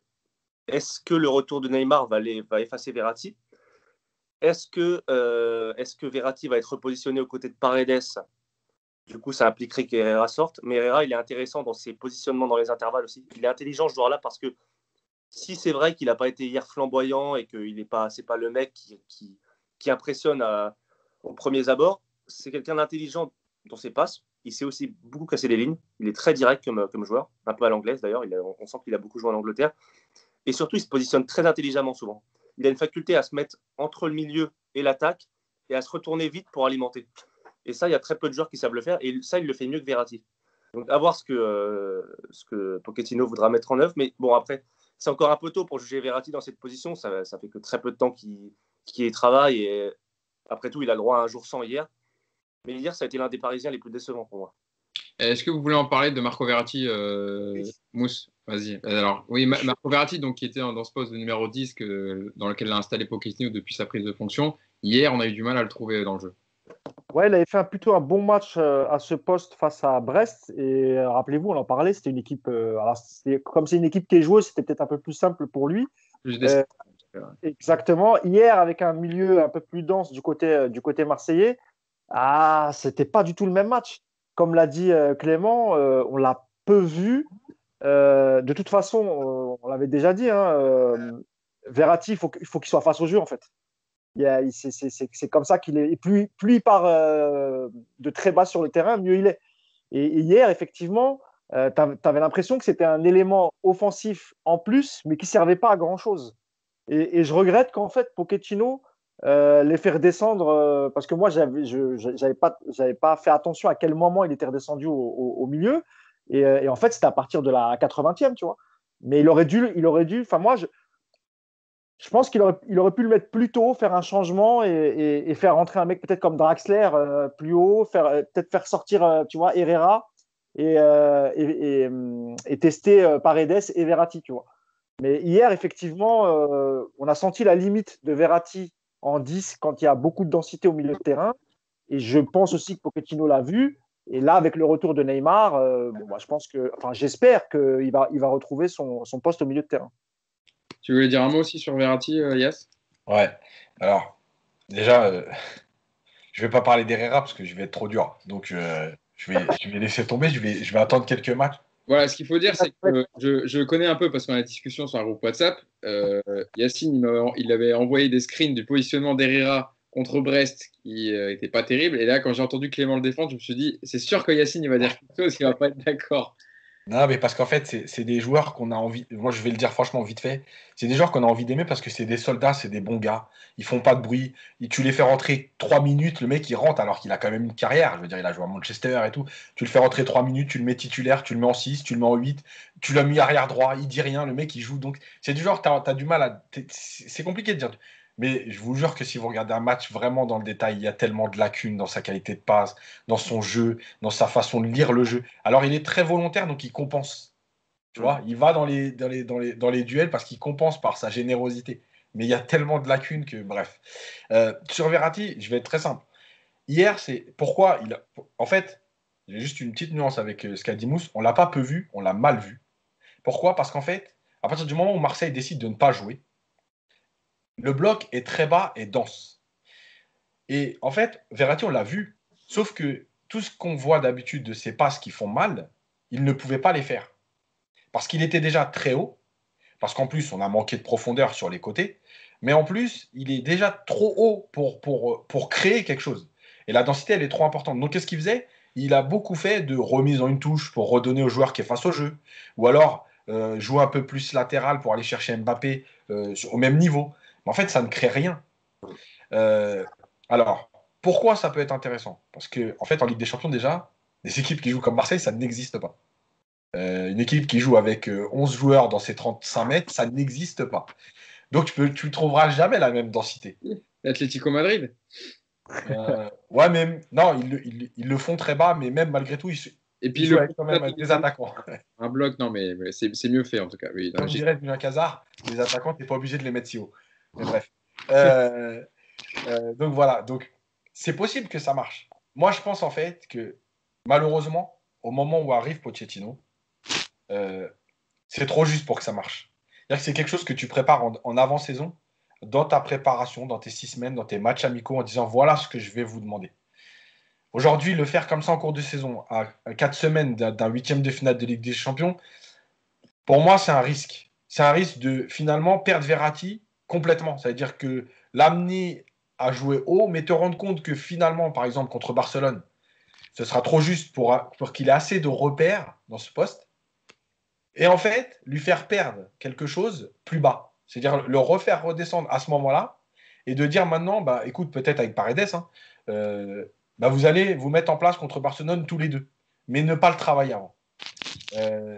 est-ce que le retour de Neymar va effacer Verratti ? Est-ce que Verratti va être repositionné aux côtés de Paredes ? Du coup, ça impliquerait qu'Herrera sorte. Mais Herrera, il est intéressant dans ses positionnements dans les intervalles aussi. Il est intelligent, ce joueur-là, parce que si c'est vrai qu'il n'a pas été hier flamboyant et que c'est pas le mec qui impressionne aux premiers abords, c'est quelqu'un d'intelligent dans ses passes. Il sait aussi beaucoup casser les lignes. Il est très direct comme joueur, un peu à l'anglaise d'ailleurs. On sent qu'il a beaucoup joué en Angleterre. Et surtout, il se positionne très intelligemment souvent. Il a une faculté à se mettre entre le milieu et l'attaque et à se retourner vite pour alimenter. Et ça, il y a très peu de joueurs qui savent le faire. Et ça, il le fait mieux que Verratti. Donc, à voir ce que Pochettino voudra mettre en œuvre. Mais bon, après, c'est encore un peu tôt pour juger Verratti dans cette position. Ça fait que très peu de temps qu'il y travaille. Et après tout, il a le droit à un jour sans hier. Mais hier, ça a été l'un des Parisiens les plus décevants pour moi. Est-ce que vous voulez en parler de Marco Verratti, Mousse ? Vas-y. Alors, oui, Marco Verratti, donc, qui était dans ce poste de numéro 10 dans lequel l'a installé Pochettino depuis sa prise de fonction. Hier, on a eu du mal à le trouver dans le jeu. Ouais, il avait fait plutôt un bon match à ce poste face à Brest. Et rappelez-vous, on en parlait, c'était une équipe. Alors, comme c'est une équipe qui est joueuse, c'était peut-être un peu plus simple pour lui. Exactement. Hier, avec un milieu un peu plus dense du côté marseillais, c'était pas du tout le même match. Comme l'a dit Clément, on l'a peu vu. De toute façon, on l'avait déjà dit, Verratti, il faut qu'il soit face au jeu, en fait. C'est comme ça qu'il est. Et plus il part de très bas sur le terrain, mieux il est. Et hier, effectivement, tu avais l'impression que c'était un élément offensif en plus, mais qui ne servait pas à grand-chose. Et je regrette qu'en fait, Pochettino les fait redescendre, parce que moi, je n'avais pas fait attention à quel moment il était redescendu au milieu. Et en fait, c'était à partir de la 80e, tu vois. Mais il aurait dû. Enfin, moi, je pense qu'il aurait pu le mettre plus tôt, faire un changement et faire rentrer un mec peut-être comme Draxler plus haut, peut-être faire sortir, tu vois, Herrera et tester Paredes et Verratti, tu vois. Mais hier, effectivement, on a senti la limite de Verratti en 10 quand il y a beaucoup de densité au milieu de terrain. Et je pense aussi que Pochettino l'a vu. Et là, avec le retour de Neymar, j'espère qu'il va retrouver son poste au milieu de terrain. Tu voulais dire un mot aussi sur Verratti, Yass ? Ouais. Alors, déjà, je ne vais pas parler d'Herrera parce que je vais être trop dur. Donc, je vais laisser tomber. Je vais attendre quelques matchs. Voilà, ce qu'il faut dire, c'est que je connais un peu parce qu'on a une discussion sur un groupe WhatsApp. Yacine, il avait envoyé des screens du positionnement d'Herrera contre Brest qui n'était pas terrible. Et là, quand j'ai entendu Clément le défendre, je me suis dit, c'est sûr que Yacine, il va dire quelque chose, il ne va pas être d'accord. Non, mais parce qu'en fait, c'est des joueurs qu'on a envie. Moi, je vais le dire franchement vite fait. C'est des joueurs qu'on a envie d'aimer parce que c'est des soldats, c'est des bons gars. Ils font pas de bruit. Tu les fais rentrer 3 minutes, le mec il rentre alors qu'il a quand même une carrière. Je veux dire, il a joué à Manchester et tout. Tu le fais rentrer 3 minutes, tu le mets titulaire, tu le mets en 6, tu le mets en 8, tu l'as mis arrière droit, il dit rien, le mec il joue. Donc, c'est du genre, t'as du mal à. C'est compliqué de dire. Mais je vous jure que si vous regardez un match vraiment dans le détail, il y a tellement de lacunes dans sa qualité de passe, dans son jeu, dans sa façon de lire le jeu. Alors, il est très volontaire, donc il compense. Tu vois, il va dans les duels parce qu'il compense par sa générosité. Mais il y a tellement de lacunes que, bref. Sur Verratti, je vais être très simple. Hier, c'est pourquoi il a. En fait, j'ai juste une petite nuance avec ce qu'a dit Mousse. On l'a pas peu vu, on l'a mal vu. Pourquoi ? Parce qu'en fait, à partir du moment où Marseille décide de ne pas jouer, le bloc est très bas et dense. Et en fait, Verratti, on l'a vu. Sauf que tout ce qu'on voit d'habitude de ses passes qui font mal, il ne pouvait pas les faire. Parce qu'il était déjà très haut. parce qu'en plus, on a manqué de profondeur sur les côtés. Mais en plus, il est déjà trop haut pour créer quelque chose. Et la densité, elle est trop importante. Donc, qu'est-ce qu'il faisait? Il a beaucoup fait de remise en une touche pour redonner au joueur qui est face au jeu. Ou alors, jouer un peu plus latéral pour aller chercher Mbappé au même niveau. Mais en fait, ça ne crée rien. Euh, alors, pourquoi ça peut être intéressant? Parce que, en fait, en Ligue des Champions, déjà, des équipes qui jouent comme Marseille, ça n'existe pas. Une équipe qui joue avec 11 joueurs dans ses 35 mètres, ça n'existe pas. Donc, tu ne trouveras jamais la même densité. L'Atlético Madrid. Ouais, mais non, ils le font très bas, mais même malgré tout, Et puis ils jouent quand même avec des attaquants. Un bloc, non, mais c'est mieux fait en tout cas. Oui, Comme dirait Julien Cazard, les attaquants, tu n'es pas obligé de les mettre si haut. Mais bref. Donc voilà, donc c'est possible que ça marche. Moi, je pense en fait que malheureusement, au moment où arrive Pochettino, c'est trop juste pour que ça marche. C'est-à-dire que c'est quelque chose que tu prépares en avant-saison, dans ta préparation, dans tes 6 semaines, dans tes matchs amicaux, en disant voilà ce que je vais vous demander. Aujourd'hui, le faire comme ça en cours de saison, à 4 semaines d'un 8e de finale de Ligue des Champions, pour moi, c'est un risque. C'est un risque de finalement perdre Verratti complètement. C'est-à-dire que l'amener à jouer haut, mais te rendre compte que finalement, par exemple, contre Barcelone, ce sera trop juste pour qu'il ait assez de repères dans ce poste. Et en fait, lui faire perdre quelque chose plus bas. C'est-à-dire le refaire redescendre à ce moment-là et de dire maintenant, bah, écoute, peut-être avec Paredes, hein, bah, vous allez vous mettre en place contre Barcelone tous les deux, mais ne pas le travailler avant.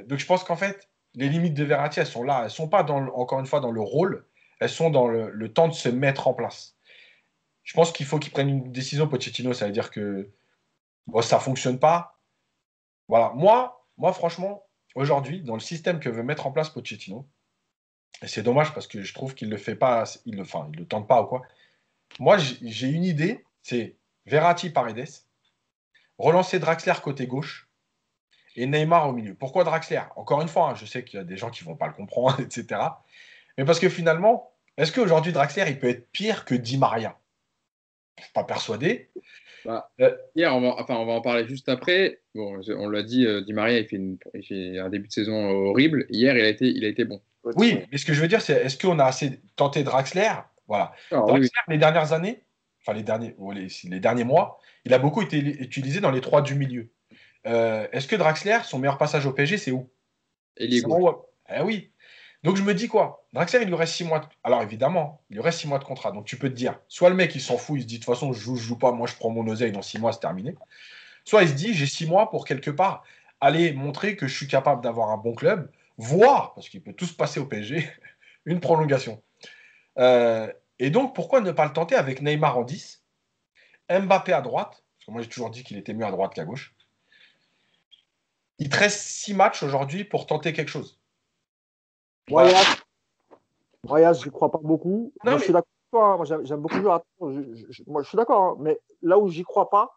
Donc je pense qu'en fait, les limites de Verratti, elles sont là. Elles ne sont pas, encore une fois, dans le rôle, elles sont dans le temps de se mettre en place. Je pense qu'il faut qu'il prenne une décision, Pochettino. Ça veut dire que bon, ça ne fonctionne pas. Voilà. Moi, franchement, aujourd'hui, dans le système que veut mettre en place Pochettino, et c'est dommage parce que je trouve qu'il ne le fait pas, il le tente pas ou quoi. Moi, j'ai une idée, c'est Verratti Paredes, relancer Draxler côté gauche et Neymar au milieu. Pourquoi Draxler? Encore une fois, hein, je sais qu'il y a des gens qui ne vont pas le comprendre, etc. Mais parce que finalement, est-ce qu'aujourd'hui Draxler, il peut être pire que Di Maria? Je ne suis pas persuadé. Bah, hier, on va en parler juste après. Bon, on l'a dit, Di Maria, il fait un début de saison horrible. Hier, il a été bon. Oui, mais ce que je veux dire, c'est est-ce qu'on a assez tenté Draxler? Voilà. Alors, Draxler, oui. les dernières années, enfin les derniers mois, il a beaucoup été utilisé dans les trois du milieu. Est-ce que Draxler, son meilleur passage au PSG, c'est où? Ailier C'est gauche. Eh oui. Donc je me dis quoi? Draxler, il lui reste 6 mois. Alors évidemment, il lui reste 6 mois de contrat. Donc tu peux te dire, soit le mec, il s'en fout, il se dit de toute façon, je joue pas, moi je prends mon oseille, dans 6 mois, c'est terminé. Soit il se dit, j'ai 6 mois pour quelque part aller montrer que je suis capable d'avoir un bon club, voire, parce qu'il peut tout se passer au PSG, une prolongation. Et donc, pourquoi ne pas le tenter avec Neymar en 10, Mbappé à droite, parce que moi j'ai toujours dit qu'il était mieux à droite qu'à gauche. Il te reste 6 matchs aujourd'hui pour tenter quelque chose. Voyage, je n'y crois pas beaucoup. Non, Moi, je suis d'accord avec toi, hein. Moi, j'aime beaucoup jouer. Moi, je suis d'accord, hein. Mais là où j'y crois pas,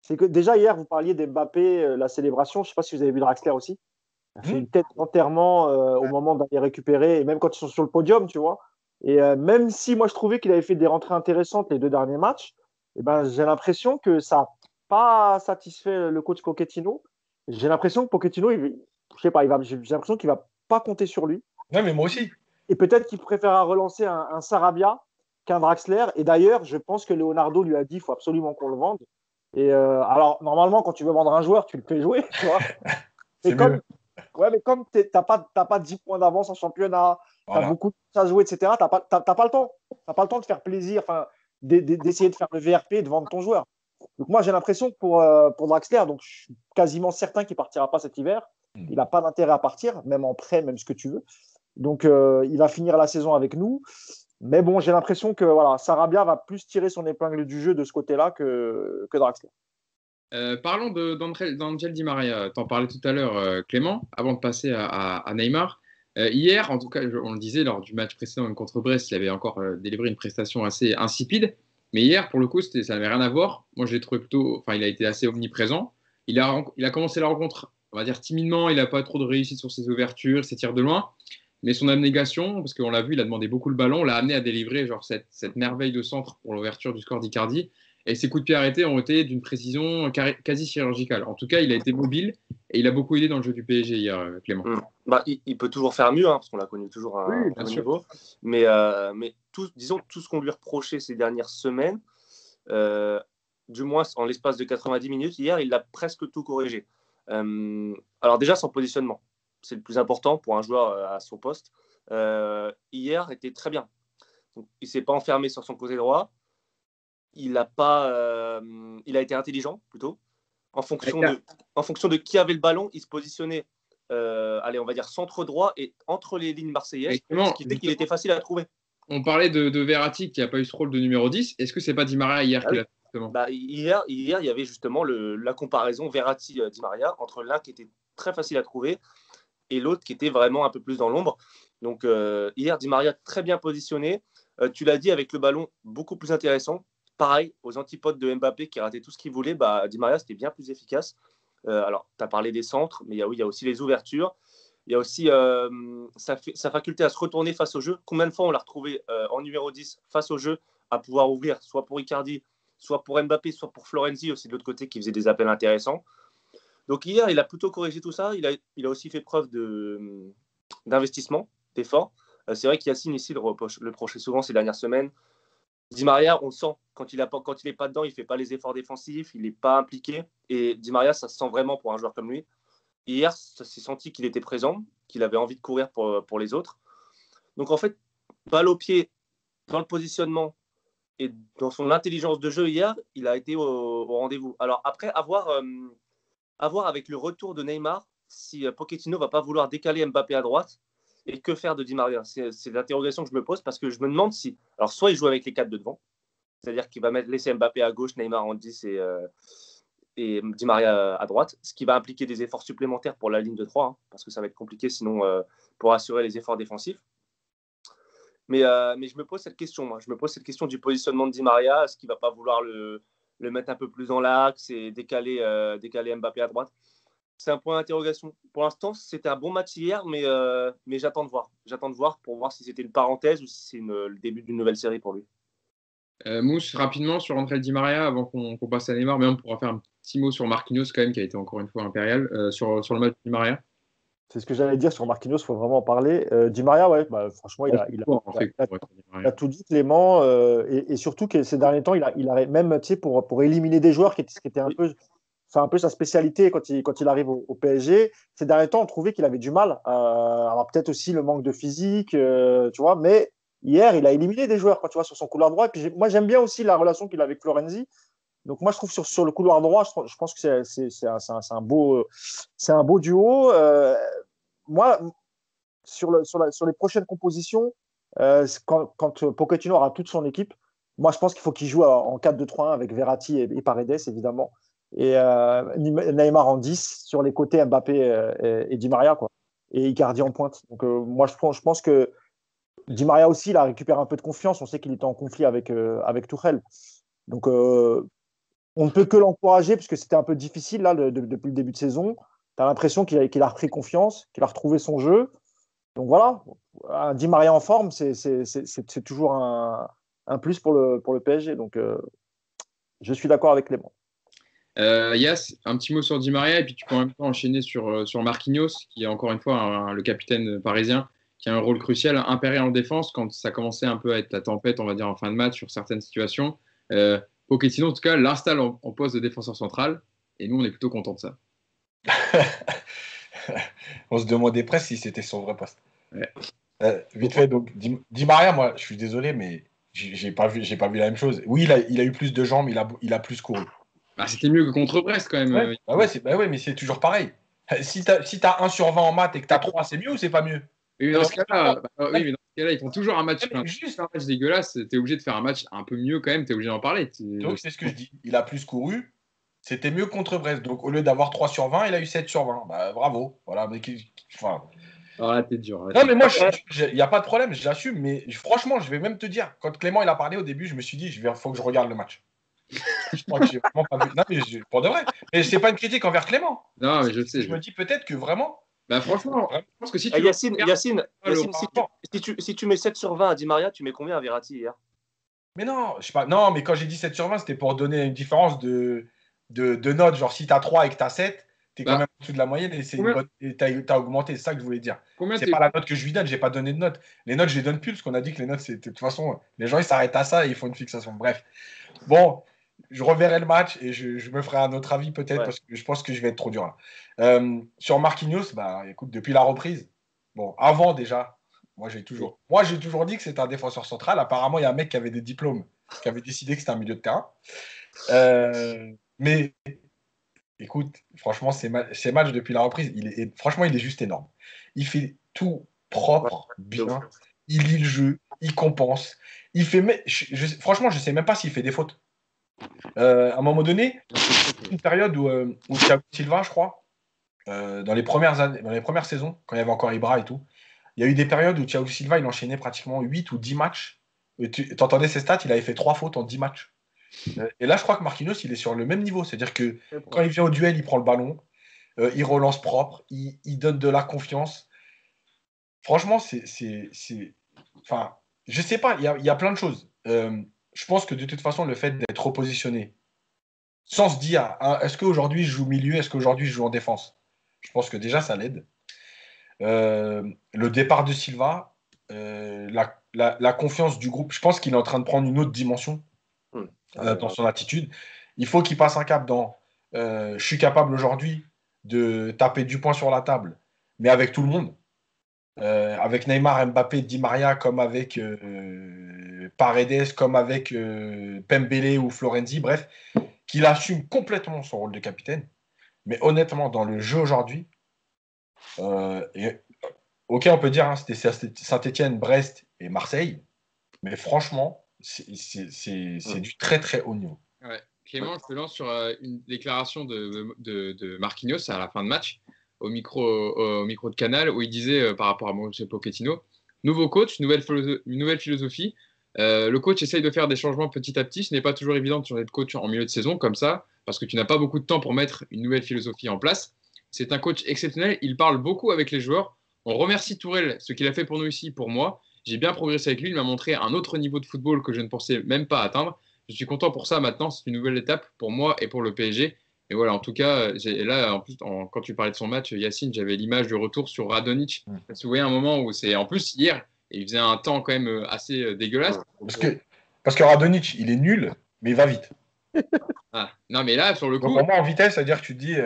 c'est que déjà hier, vous parliez d'Mbappé, la célébration. Je ne sais pas si vous avez vu Draxler aussi. Il a fait une tête d'enterrement au moment d'aller récupérer, et même quand ils sont sur le podium, tu vois. Et même si moi, je trouvais qu'il avait fait des rentrées intéressantes les 2 derniers matchs, eh ben, j'ai l'impression que ça n'a pas satisfait le coach Pochettino. J'ai l'impression que Pochettino, je sais pas, j'ai l'impression qu'il ne va pas compter sur lui. Ouais, mais moi aussi. Et peut-être qu'il préférera relancer un Sarabia qu'un Draxler. Et d'ailleurs, je pense que Leonardo lui a dit qu'il faut absolument qu'on le vende. Et alors, normalement, quand tu veux vendre un joueur, tu le fais jouer. Tu vois. C'est mieux. Mais comme tu n'as pas 10 points d'avance en championnat, tu as Voilà. beaucoup de choses à jouer, etc., tu n'as pas le temps. Tu n'as pas le temps de faire plaisir, d'essayer de faire le VRP et de vendre ton joueur. Donc moi, j'ai l'impression que pour Draxler, donc je suis quasiment certain qu'il ne partira pas cet hiver. Il n'a pas d'intérêt à partir, même en prêt, même ce que tu veux. Donc, il va finir la saison avec nous. Mais bon, j'ai l'impression que voilà, Sarabia va plus tirer son épingle du jeu de ce côté-là que Draxler. Parlons d'Angel Di Maria. Tu en parlais tout à l'heure, Clément, avant de passer à Neymar. Hier, en tout cas, on le disait lors du match précédent contre Brest, il avait encore délivré une prestation assez insipide. Mais hier, pour le coup, ça n'avait rien à voir. Moi, je l'ai trouvé plutôt. Enfin, il a été assez omniprésent. Il a commencé la rencontre, on va dire, timidement. Il n'a pas trop de réussite sur ses ouvertures, ses tirs de loin. Mais son abnégation, parce qu'on l'a vu, il a demandé beaucoup le ballon, l'a amené à délivrer genre, cette merveille de centre pour l'ouverture du score d'Icardi. Et ses coups de pied arrêtés ont été d'une précision quasi chirurgicale. En tout cas, il a été mobile Et il a beaucoup aidé dans le jeu du PSG hier, Clément. Il peut toujours faire mieux, parce qu'on l'a connu toujours à un haut niveau. Mais disons tout ce qu'on lui reprochait ces dernières semaines, du moins en l'espace de 90 minutes, hier, il a presque tout corrigé. Alors déjà, son positionnement, c'est le plus important pour un joueur à son poste. Hier, était très bien. Donc, il ne s'est pas enfermé sur son côté droit. Il a été intelligent, plutôt. En fonction de qui avait le ballon, il se positionnait, on va dire centre droit et entre les lignes marseillaises, ce qui fait qu'il était facile à trouver. On parlait de Verratti qui n'a pas eu ce rôle de numéro 10. Est-ce que c'est pas Di Maria hier qui l'a fait justement ? Hier, il y avait justement la comparaison Verratti-Di Maria entre l'un qui était très facile à trouver et l'autre qui était vraiment un peu plus dans l'ombre. Donc hier, Di Maria très bien positionné. Tu l'as dit, avec le ballon beaucoup plus intéressant. Pareil, aux antipodes de Mbappé qui ratait tout ce qu'il voulait, Di Maria c'était bien plus efficace. Alors, tu as parlé des centres, mais il y a aussi les ouvertures. Il y a aussi sa faculté à se retourner face au jeu. Combien de fois on l'a retrouvé en numéro 10 face au jeu, à pouvoir ouvrir, soit pour Icardi, soit pour Mbappé, soit pour Florenzi, aussi de l'autre côté, qui faisait des appels intéressants. Donc hier, il a plutôt corrigé tout ça. Il a aussi fait preuve d'investissement, d'effort. C'est vrai qu'Yacine, ici, le reprochait souvent ces dernières semaines. Di Maria, on sent, quand il n'est pas dedans, il ne fait pas les efforts défensifs, il n'est pas impliqué. Et Di Maria, ça se sent vraiment pour un joueur comme lui. Hier, ça s'est senti qu'il était présent, qu'il avait envie de courir pour les autres. Donc en fait, balle au pied, dans le positionnement et dans son intelligence de jeu hier, il a été au rendez-vous. Alors après, à voir avec le retour de Neymar, si Pochettino ne va pas vouloir décaler Mbappé à droite, et que faire de Di Maria ? C'est l'interrogation que je me pose, parce que je me demande si... Alors soit il joue avec les 4 de devant, c'est-à-dire qu'il va laisser Mbappé à gauche, Neymar en 10 et Di Maria à droite, ce qui va impliquer des efforts supplémentaires pour la ligne de 3, parce que ça va être compliqué sinon pour assurer les efforts défensifs. Mais je me pose cette question, moi. Je me pose cette question du positionnement de Di Maria. Est-ce qu'il ne va pas vouloir le mettre un peu plus dans l'axe et décaler Mbappé à droite ? C'est un point d'interrogation. Pour l'instant, c'était un bon match hier, mais j'attends de voir. J'attends de voir pour voir si c'était une parenthèse ou si c'est le début d'une nouvelle série pour lui. Mousse, rapidement sur l'entrée de Di Maria avant qu'on passe à Neymar, mais on pourra faire un petit mot sur Marquinhos quand même, qui a été encore une fois impérial sur le match de Di Maria. C'est ce que j'allais dire sur Marquinhos, il faut vraiment en parler. Di Maria, franchement, il a tout dit, Clément, et surtout que ces derniers temps, il a même, pour éliminer des joueurs qui étaient un peu... C'est un peu sa spécialité quand il arrive au PSG. Ces derniers temps, on trouvait qu'il avait du mal. Alors peut-être aussi le manque de physique, tu vois. Mais hier, il a éliminé des joueurs quand tu vois sur son couloir droit. Et puis moi, j'aime bien aussi la relation qu'il a avec Florenzi. Donc moi, je trouve sur le couloir droit, je pense que c'est un beau duo. Moi, sur les prochaines compositions, quand Pochettino aura toute son équipe, moi, je pense qu'il faut qu'il joue en 4-2-3-1 avec Verratti et Paredes, évidemment. Et Neymar en 10 sur les côtés, Mbappé et Di Maria, quoi. Et Icardi en pointe. Donc moi, je pense que Di Maria aussi, il a récupéré un peu de confiance. On sait qu'il était en conflit avec Tuchel. Donc on ne peut que l'encourager, parce que c'était un peu difficile là, depuis le début de saison. Tu as l'impression qu'il a repris confiance, qu'il a retrouvé son jeu. Donc voilà, un Di Maria en forme, c'est toujours un plus pour le PSG. Donc je suis d'accord avec Clément. Yass, un petit mot sur Di Maria, et puis tu peux en même temps enchaîner sur Marquinhos, qui est encore une fois le capitaine parisien, qui a un rôle crucial, impérial en défense, quand ça commençait un peu à être la tempête, on va dire, en fin de match sur certaines situations. Pochettino, en tout cas, l'installe en poste de défenseur central, et nous, on est plutôt contents de ça. On se demandait presque si c'était son vrai poste. Ouais. Vite fait, donc Di Maria, moi, je suis désolé, mais j'ai pas vu la même chose. Oui, il a eu plus de jambes, il a plus couru. C'était mieux que contre Brest quand même. Ouais, mais c'est toujours pareil. Si t'as 1 sur 20 en maths et que t'as 3, c'est mieux ou c'est pas mieux ? Mais dans ce cas-là, ils font toujours un match. Juste un match dégueulasse, t'es obligé de faire un match un peu mieux quand même, t'es obligé d'en parler. Donc c'est ce que je dis. Il a plus couru, c'était mieux contre Brest. Donc au lieu d'avoir 3 sur 20, il a eu 7 sur 20. Bravo. Voilà, mais alors là, t'es dur. Non, mais moi, il n'y a pas de problème, j'assume. Mais franchement, je vais même te dire, quand Clément il a parlé au début, je me suis dit, faut que je regarde le match. Je crois que j'ai vraiment pas vu. Non, mais pour de vrai. Mais c'est pas une critique envers Clément. Non, mais je sais. Je me dis peut-être que vraiment. Franchement, je pense que si tu. Yacine, si tu mets 7 sur 20 à Di Maria, tu mets combien à Verratti hier ? Mais non, je sais pas. Non, mais quand j'ai dit 7 sur 20, c'était pour donner une différence de notes. Genre, si t'as 3 et que t'as 7, es Bah, quand même au-dessus de la moyenne et c'est combien, t'as augmenté, c'est ça que je voulais dire. combien C'est t'es. pas la note que je lui donne, j'ai pas donné de note. Les notes, je les donne plus parce qu'on a dit que les notes, c'était de toute façon, les gens ils s'arrêtent à ça et ils font une fixation. Bref. Bon, je reverrai le match et je me ferai un autre avis peut-être Ouais. parce que je pense que je vais être trop dur là. Sur Marquinhos, bah écoute, depuis la reprise, bon, avant déjà, moi j'ai toujours dit que c'était un défenseur central. Apparemment, il y a un mec qui avait des diplômes, qui avait décidé que c'était un milieu de terrain. Mais écoute, franchement, ces matchs depuis la reprise, franchement, il est juste énorme. Il fait tout Ouais. propre, De ouf. bien. Il lit le jeu, il compense. Il fait, franchement, je ne sais même pas s'il fait des fautes. À un moment donné, une période où Thiago Silva, je crois, dans les premières saisons, quand il y avait encore Ibra et tout, il y a eu des périodes où Thiago Silva, il enchaînait pratiquement 8 ou 10 matchs. Et tu entendais ses stats, il avait fait 3 fautes en 10 matchs. Et là, je crois que Marquinhos, il est sur le même niveau. C'est-à-dire que quand il vient au duel, il prend le ballon, il relance propre, il donne de la confiance. Franchement, enfin, je sais pas, il y a plein de choses. Je pense que de toute façon, le fait d'être repositionné, sans se dire, hein, est-ce qu'aujourd'hui je joue milieu, est-ce qu'aujourd'hui je joue en défense? Je pense que déjà, ça l'aide. Le départ de Silva, la confiance du groupe, je pense qu'il est en train de prendre une autre dimension dans son attitude. Il faut qu'il passe un cap dans je suis capable aujourd'hui de taper du poing sur la table, mais avec tout le monde. Avec Neymar, Mbappé, Di Maria, comme avec Paredes, comme avec Pembele ou Florenzi, bref, qu'il assume complètement son rôle de capitaine. Mais honnêtement, dans le jeu aujourd'hui, ok, on peut dire hein, c'était Saint-Etienne, Brest et Marseille, mais franchement, c'est du très très haut niveau. Ouais. Clément, je te lance sur une déclaration de Marquinhos à la fin de match au micro de Canal où il disait par rapport à Mauricio Pochettino, nouveau coach, une nouvelle philosophie. Le coach essaye de faire des changements petit à petit. Ce n'est pas toujours évident de changer de coach en milieu de saison comme ça parce que tu n'as pas beaucoup de temps pour mettre une nouvelle philosophie en place. C'est un coach exceptionnel. Il parle beaucoup avec les joueurs. On remercie Tourelle, ce qu'il a fait pour nous ici, pour moi. J'ai bien progressé avec lui. Il m'a montré un autre niveau de football que je ne pensais même pas atteindre. Je suis content pour ça. Maintenant, c'est une nouvelle étape pour moi et pour le PSG. Et voilà, en tout cas, là, en plus, quand tu parlais de son match, Yacine, j'avais l'image du retour sur Radonjic. Parce que vous voyez un moment où c'est. En plus, hier, il faisait un temps quand même assez dégueulasse. Parce que Radonjic, il est nul, mais il va vite. Ah, non, mais là, sur le Donc coup. pour moi, en vitesse, c'est-à-dire que tu te dis.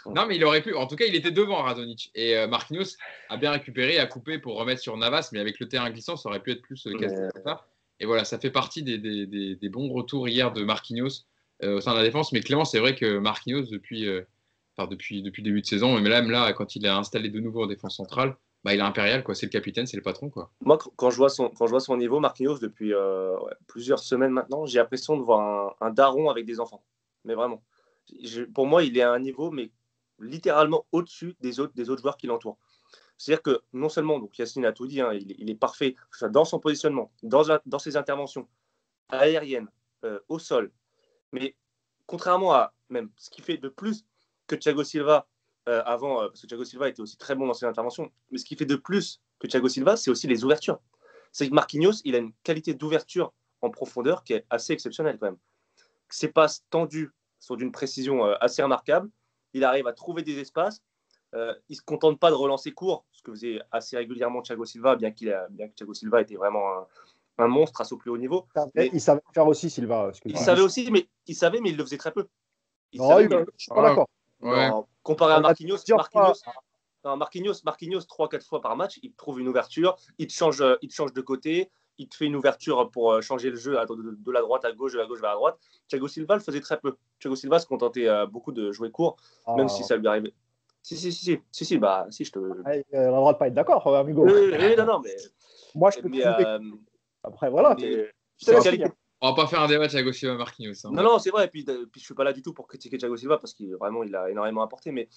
Non, mais il aurait pu. En tout cas, il était devant Radonjic. Et Marquinhos a bien récupéré, a coupé pour remettre sur Navas. Mais avec le terrain glissant, ça aurait pu être plus casse comme ça. Et voilà, ça fait partie des bons retours hier de Marquinhos au sein de la défense. Mais Clément, c'est vrai que Marquinhos, depuis le début de saison, mais même là, quand il est installé de nouveau en défense centrale, bah, il est impérial, quoi. C'est le capitaine, c'est le patron, quoi. Moi, quand je vois son niveau, Marquinhos, depuis plusieurs semaines maintenant, j'ai l'impression de voir un daron avec des enfants. Mais vraiment. Pour moi, il est à un niveau, mais littéralement au-dessus des autres joueurs qui l'entourent. C'est-à-dire que non seulement, donc Yacine a tout dit, hein, il est parfait dans son positionnement, dans ses interventions aériennes, au sol. Mais contrairement à même ce qui fait de plus que Thiago Silva avant, parce que Thiago Silva était aussi très bon dans ses interventions, mais ce qui fait de plus que Thiago Silva, c'est aussi les ouvertures. C'est que Marquinhos, il a une qualité d'ouverture en profondeur qui est assez exceptionnelle quand même. Ses passes tendues sont d'une précision assez remarquable. Il arrive à trouver des espaces. Il ne se contente pas de relancer court, ce que faisait assez régulièrement Thiago Silva, bien que Thiago Silva était vraiment un monstre à son plus haut niveau. Il savait faire aussi, Silva. Il savait aussi, mais il le faisait très peu. Je ne suis pas d'accord. Ouais. Non, comparé à Marquinhos, 3-4 fois par match, il te trouve une ouverture, il te change de côté, il te fait une ouverture pour changer le jeu de la droite à gauche, de la gauche vers la droite. Thiago Silva le faisait très peu. Thiago Silva se contentait beaucoup de jouer court, même si ça lui arrivait. Si, je te. On a le droit de pas être d'accord, amigo. Oui, non, mais. Moi, je peux te après, voilà. On va pas faire un débat Thiago Silva Marquinhos. Hein. Non, c'est vrai. Et puis je suis pas là du tout pour critiquer Thiago Silva parce qu'il a énormément apporté. Mais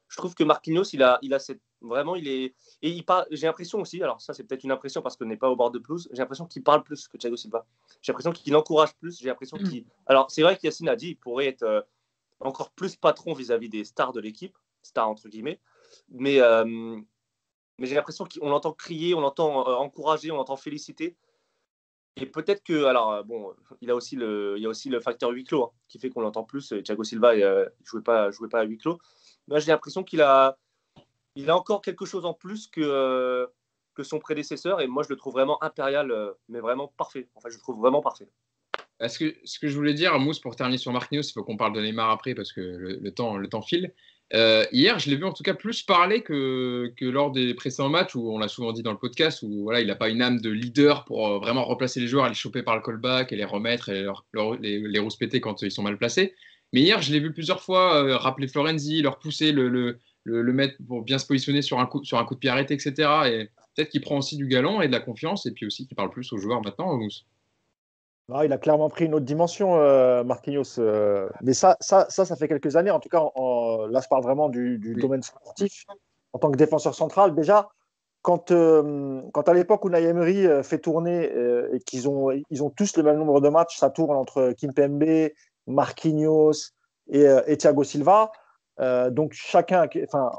je trouve que Marquinhos, il a cette vraiment, il est et il parle. J'ai l'impression aussi. Alors ça, c'est peut-être une impression parce qu'on n'est pas au bord de pelouse. J'ai l'impression qu'il parle plus que Thiago Silva. J'ai l'impression qu'il encourage plus. J'ai l'impression qu'il. Alors c'est vrai qu'Yacine a dit, il pourrait être encore plus patron vis-à-vis des stars de l'équipe, stars entre guillemets. Mais j'ai l'impression qu'on l'entend crier, on l'entend encourager, on l'entend féliciter. Et peut-être que, alors bon, il y a aussi le facteur huis clos hein, qui fait qu'on l'entend plus. Thiago Silva ne jouait pas à huis clos. Moi, j'ai l'impression qu'il a encore quelque chose en plus que son prédécesseur. Et moi, je le trouve vraiment impérial, mais vraiment parfait. Enfin, je le trouve vraiment parfait. Ce que je voulais dire, Mousse, pour terminer sur Marquinhos, il faut qu'on parle de Neymar après parce que le temps file. Hier, je l'ai vu en tout cas plus parler que lors des précédents matchs où on l'a souvent dit dans le podcast, où voilà, il n'a pas une âme de leader pour vraiment remplacer les joueurs, les choper par le callback et les remettre et les rouspéter quand ils sont mal placés. Mais hier, je l'ai vu plusieurs fois rappeler Florenzi, leur pousser, le mettre pour bien se positionner sur un coup de pied arrêté, etc. Et peut-être qu'il prend aussi du galon et de la confiance et puis aussi qu'il parle plus aux joueurs maintenant, Mousse. Non, il a clairement pris une autre dimension, Marquinhos. Mais ça fait quelques années. En tout cas, là, je parle vraiment du domaine sportif. En tant que défenseur central, déjà, quand à l'époque Unai Emery fait tourner et ils ont tous le même nombre de matchs, ça tourne entre Kimpembe, Marquinhos et Thiago Silva. Donc chacun, enfin,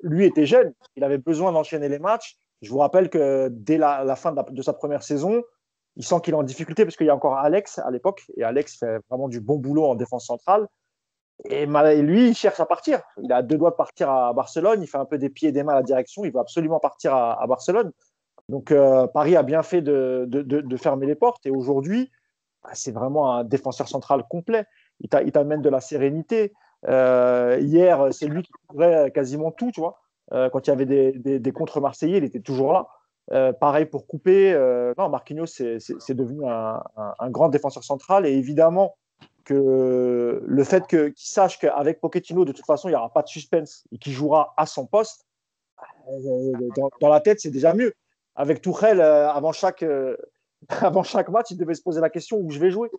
lui était jeune, il avait besoin d'enchaîner les matchs. Je vous rappelle que dès la fin de sa première saison, il sent qu'il est en difficulté parce qu'il y a encore Alex à l'époque et Alex fait vraiment du bon boulot en défense centrale. Et lui, il cherche à partir. Il a 2 doigts de partir à Barcelone. Il fait un peu des pieds et des mains à la direction. Il veut absolument partir à Barcelone. Donc, Paris a bien fait de fermer les portes. Et aujourd'hui, c'est vraiment un défenseur central complet. Il t'amène de la sérénité. Hier, c'est lui qui couvrait quasiment tout, tu vois. Quand il y avait des contre-marseillais, il était toujours là. Pareil pour couper. Non, Marquinhos, c'est devenu un grand défenseur central. Et évidemment, que le fait qu'il sache qu'avec Pochettino, de toute façon, il n'y aura pas de suspense et qu'il jouera à son poste, dans la tête, c'est déjà mieux. Avec Tuchel, avant chaque match, il devait se poser la question où je vais jouer.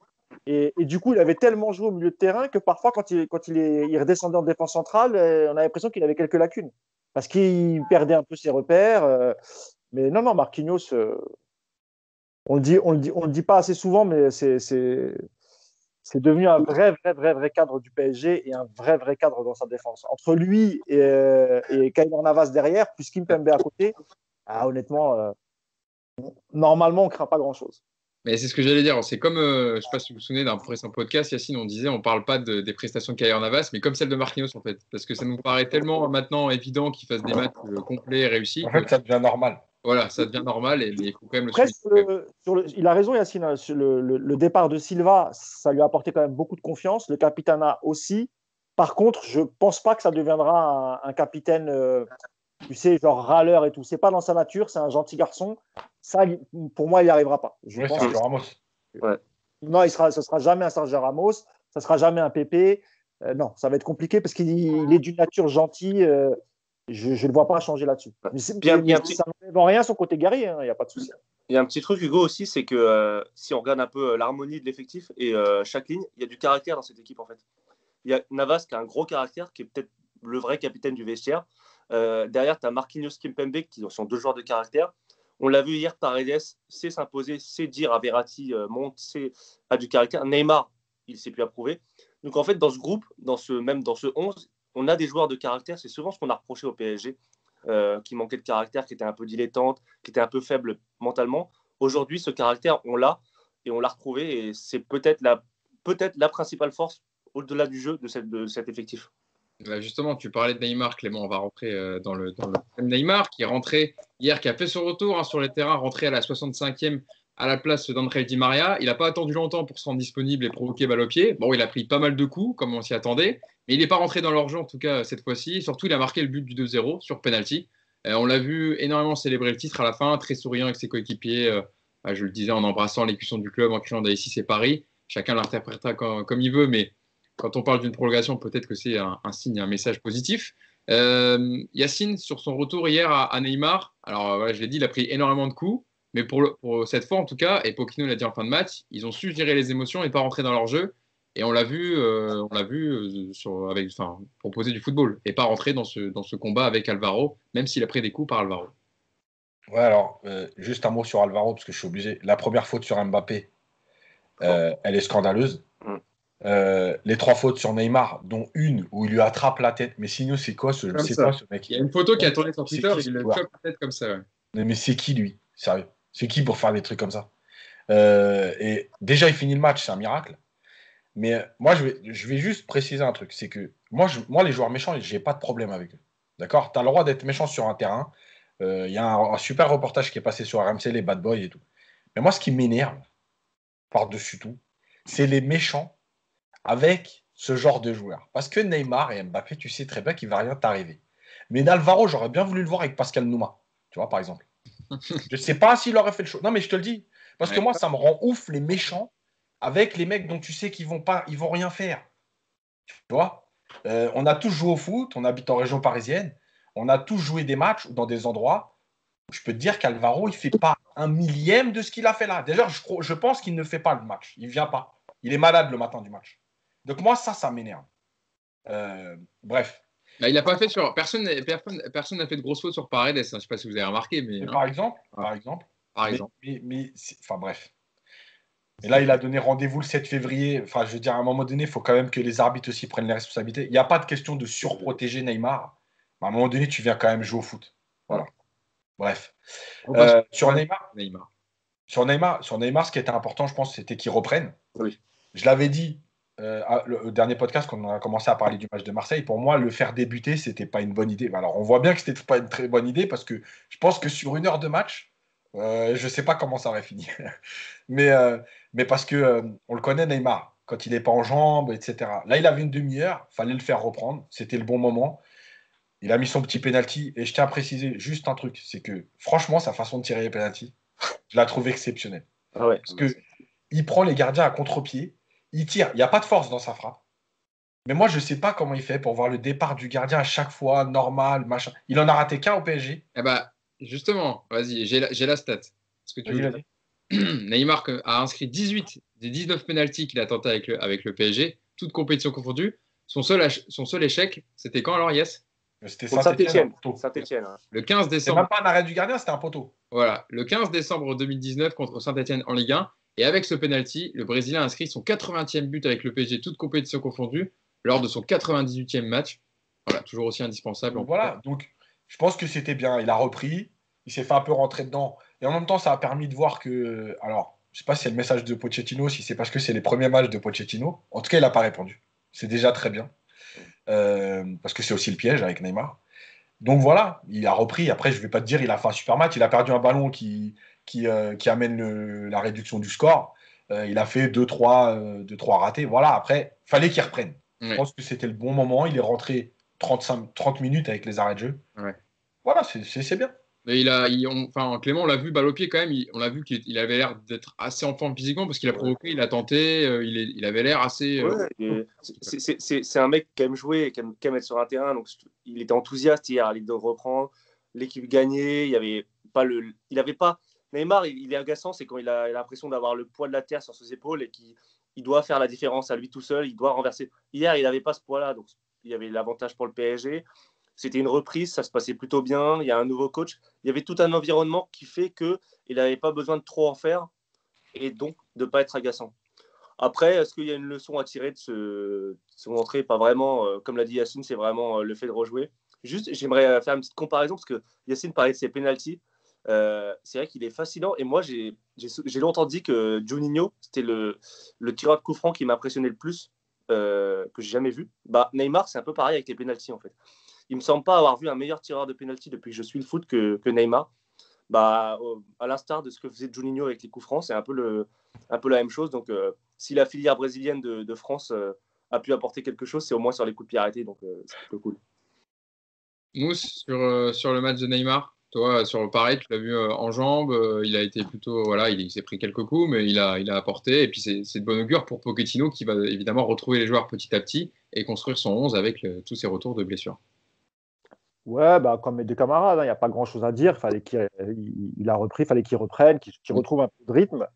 Et du coup, il avait tellement joué au milieu de terrain que parfois, quand il redescendait en défense centrale, on a l'impression qu'il avait quelques lacunes. Parce qu'il perdait un peu ses repères. Mais non, Marquinhos, on le dit pas assez souvent, mais c'est devenu un vrai cadre du PSG et un vrai cadre dans sa défense. Entre lui et Keylor Navas derrière, plus Kimpembe à côté, honnêtement, normalement, on ne craint pas grand-chose. Mais c'est ce que j'allais dire. C'est comme, je ne sais pas si vous vous souvenez d'un précédent podcast, Yacine, on disait, on ne parle pas des prestations de Keylor Navas, mais comme celle de Marquinhos, en fait. Parce que ça nous paraît tellement maintenant évident qu'il fasse des matchs complets et réussis. En fait, ça devient normal. Voilà, ça devient normal, mais il faut quand même le Après, souligner. il a raison, Yacine. Sur le départ de Silva, ça lui a apporté quand même beaucoup de confiance. Le capitana aussi. Par contre, je ne pense pas que ça deviendra un capitaine, tu sais, genre râleur et tout. C'est pas dans sa nature, c'est un gentil garçon. Ça, pour moi, il n'y arrivera pas. Oui, c'est Sergio Ramos. Ouais. Non, ce ne sera jamais un Sergio Ramos, ça ne sera jamais un Pépé. Non, ça va être compliqué parce qu'il est d'une nature gentille. Je ne le vois pas changer là-dessus. Mais ça n'enlève en rien son côté guerrier, il n'y a pas de souci. Il y a un petit truc, Hugo, aussi, c'est que si on regarde un peu l'harmonie de l'effectif et chaque ligne, il y a du caractère dans cette équipe, en fait. Il y a Navas qui a un gros caractère, qui est peut-être le vrai capitaine du vestiaire. Derrière, tu as Marquinhos, Kimpembe, qui sont 2 joueurs de caractère. On l'a vu hier, Paredes sait s'imposer, sait dire à Verratti, monte, a du caractère. Neymar, il ne s'est plus approuvé. Donc, en fait, dans ce groupe, même dans ce 11, on a des joueurs de caractère. C'est souvent ce qu'on a reproché au PSG, qui manquait de caractère, qui était un peu dilettante, qui était un peu faible mentalement. Aujourd'hui, ce caractère, on l'a et on l'a retrouvé. Et c'est peut-être la principale force au-delà du jeu de cet effectif. Là, justement, tu parlais de Neymar, Clément, on va rentrer dans le thème Neymar, qui est rentré hier, qui a fait son retour sur les terrains, rentré à la 65e à la place d'André Di Maria. Il n'a pas attendu longtemps pour se rendre disponible et provoquer balle au pied. Bon, il a pris pas mal de coups, comme on s'y attendait, mais il n'est pas rentré dans leur jeu, en tout cas, cette fois-ci. Surtout, il a marqué le but du 2-0 sur penalty. On l'a vu énormément célébrer le titre à la fin, très souriant avec ses coéquipiers. Je le disais, en embrassant l'écusson du club, en criant d'ici, c'est Paris. Chacun l'interprétera comme il veut, mais quand on parle d'une prolongation, peut-être que c'est un signe, un message positif. Yacine, sur son retour hier à Neymar, alors voilà, je l'ai dit, il a pris énormément de coups, mais pour cette fois en tout cas, et Pochettino l'a dit en fin de match, ils ont su gérer les émotions et pas rentrer dans leur jeu. Et on l'a vu proposer du football et pas rentrer dans ce combat avec Alvaro, même s'il a pris des coups par Alvaro. Ouais, alors, juste un mot sur Alvaro, parce que je suis obligé. La première faute sur Mbappé, elle est scandaleuse. Les 3 fautes sur Neymar, dont une où il lui attrape la tête. Mais sinon, c'est quoi ce mec? Il y a une photo qui a tourné sur Twitter, il le chope la tête comme ça. Ouais. Mais c'est qui, lui? Sérieux? C'est qui pour faire des trucs comme ça? Et déjà, il finit le match, c'est un miracle. Mais moi, je vais juste préciser un truc. C'est que Moi, les joueurs méchants, j'ai pas de problème avec eux. D'accord? Tu as le droit d'être méchant sur un terrain. Il y a un super reportage qui est passé sur RMC, les bad boys et tout. Mais moi, ce qui m'énerve, par-dessus tout, c'est les méchants avec ce genre de joueurs. Parce que Neymar et Mbappé, tu sais très bien qu'il ne va rien t'arriver. Mais Alvaro, j'aurais bien voulu le voir avec Pascal Nouma, tu vois, par exemple. Je ne sais pas s'il aurait fait le show. Non, mais je te le dis. Parce que moi, ça me rend ouf les méchants avec les mecs dont tu sais qu'ils vont rien faire. Tu vois, on a tous joué au foot, on habite en région parisienne, on a tous joué des matchs dans des endroits où je peux te dire qu'Alvaro, il ne fait pas un millième de ce qu'il a fait là. Déjà, je pense qu'il ne fait pas le match. Il ne vient pas. Il est malade le matin du match. Donc moi, ça m'énerve. Bref. Bah, il n'a pas fait sur. Personne n'a fait de grosses fautes sur Paredes. Hein. Je ne sais pas si vous avez remarqué, mais. Par exemple. Enfin bref. Et là, il a donné rendez-vous le 7 février. Enfin, je veux dire, à un moment donné, il faut quand même que les arbitres aussi prennent les responsabilités. Il n'y a pas de question de surprotéger Neymar. Mais à un moment donné, tu viens quand même jouer au foot. Voilà. Bref. Sur Neymar. Sur Neymar, ce qui était important, je pense, c'était qu'il reprenne. Oui. Je l'avais dit le dernier podcast quand on a commencé à parler du match de Marseille. Pour moi, le faire débuter, c'était pas une bonne idée. Alors, on voit bien que c'était pas une très bonne idée parce que je pense que sur 1 heure de match, je sais pas comment ça aurait fini. mais parce que on le connaît, Neymar, quand il n'est pas en jambes, etc. Là, il avait une demi-heure, fallait le faire reprendre. C'était le bon moment. Il a mis son petit penalty. Et je tiens à préciser juste un truc, c'est que franchement, sa façon de tirer les penalty, je la trouve exceptionnelle. Ah ouais, parce que il prend les gardiens à contre-pied, il tire. Il n'y a pas de force dans sa frappe. Mais moi, je ne sais pas comment il fait pour voir le départ du gardien à chaque fois, normal, machin. Il en a raté qu'un au PSG. Eh bah, justement, vas-y, j'ai la stat. Est-ce que tu veux... Vas-y. Neymar a inscrit 18 des 19 pénaltys qu'il a tenté avec le PSG, toutes compétitions confondues. Son seul échec, c'était quand alors, Yes? C'était Saint-Etienne. Le 15 C'est décembre. même pas un arrêt du gardien, c'était un poteau. Voilà, le 15 décembre 2019 contre Saint-Etienne en Ligue 1. Et avec ce penalty, le Brésilien a inscrit son 80e but avec le PSG, toutes compétitions confondues, lors de son 98e match. Voilà, toujours aussi indispensable. Donc je pense que c'était bien. Il a repris, il s'est fait un peu rentrer dedans. Et en même temps, ça a permis de voir que. Alors, je ne sais pas si c'est le message de Pochettino, si c'est parce que c'est les premiers matchs de Pochettino. En tout cas, il n'a pas répondu. C'est déjà très bien. Parce que c'est aussi le piège avec Neymar. Donc voilà, il a repris. Après, je ne vais pas te dire il a fait un super match. Il a perdu un ballon qui amène la réduction du score. Il a fait 2-3 ratés. Voilà, après, fallait qu'il reprenne. Ouais. Je pense que c'était le bon moment. Il est rentré 30 minutes avec les arrêts de jeu. Ouais. Voilà, c'est bien. Mais Clément, on l'a vu balle au pied quand même. On l'a vu qu'il avait l'air d'être assez en forme physiquement parce qu'il a provoqué, il a tenté, il avait l'air assez. C'est un mec qui aime jouer, qui aime être sur un terrain. Donc il était enthousiaste hier à l'idée de reprendre. L'équipe gagnait. Il avait pas. Neymar, il est agaçant, c'est quand il a l'impression d'avoir le poids de la terre sur ses épaules et qu'il doit faire la différence à lui tout seul. Il doit renverser. Hier, il n'avait pas ce poids-là, donc il y avait l'avantage pour le PSG. C'était une reprise, ça se passait plutôt bien. Il y a un nouveau coach. Il y avait tout un environnement qui fait qu'il n'avait pas besoin de trop en faire et donc de ne pas être agaçant. Après, est-ce qu'il y a une leçon à tirer de son entrée? Pas vraiment. Comme l'a dit Yacine, c'est vraiment le fait de rejouer. Juste, j'aimerais faire une petite comparaison parce que Yacine parlait de ses pénaltys. C'est vrai qu'il est fascinant. Et moi, j'ai longtemps dit que Juninho, c'était le tireur de coup franc qui m'impressionnait le plus, que j'ai jamais vu. Neymar, c'est un peu pareil avec les pénaltys en fait. Il me semble pas avoir vu un meilleur tireur de pénalty depuis que je suis le foot que Neymar. À l'instar de ce que faisait Juninho avec les coups francs, c'est un peu la même chose. Donc, si la filière brésilienne de France a pu apporter quelque chose, c'est au moins sur les coups de pied arrêtés. Donc, c'est plutôt cool. Mousse, sur le match de Neymar, toi, pareil, tu l'as vu en jambes, il a été plutôt, voilà, il s'est pris quelques coups, mais il a apporté. Et puis, c'est de bon augure pour Pochettino qui va évidemment retrouver les joueurs petit à petit et construire son 11 avec tous ses retours de blessures. Ouais, comme mes deux camarades, il n'y a pas grand-chose à dire. Il a repris, il fallait qu'il reprenne, qu'il retrouve un peu de rythme.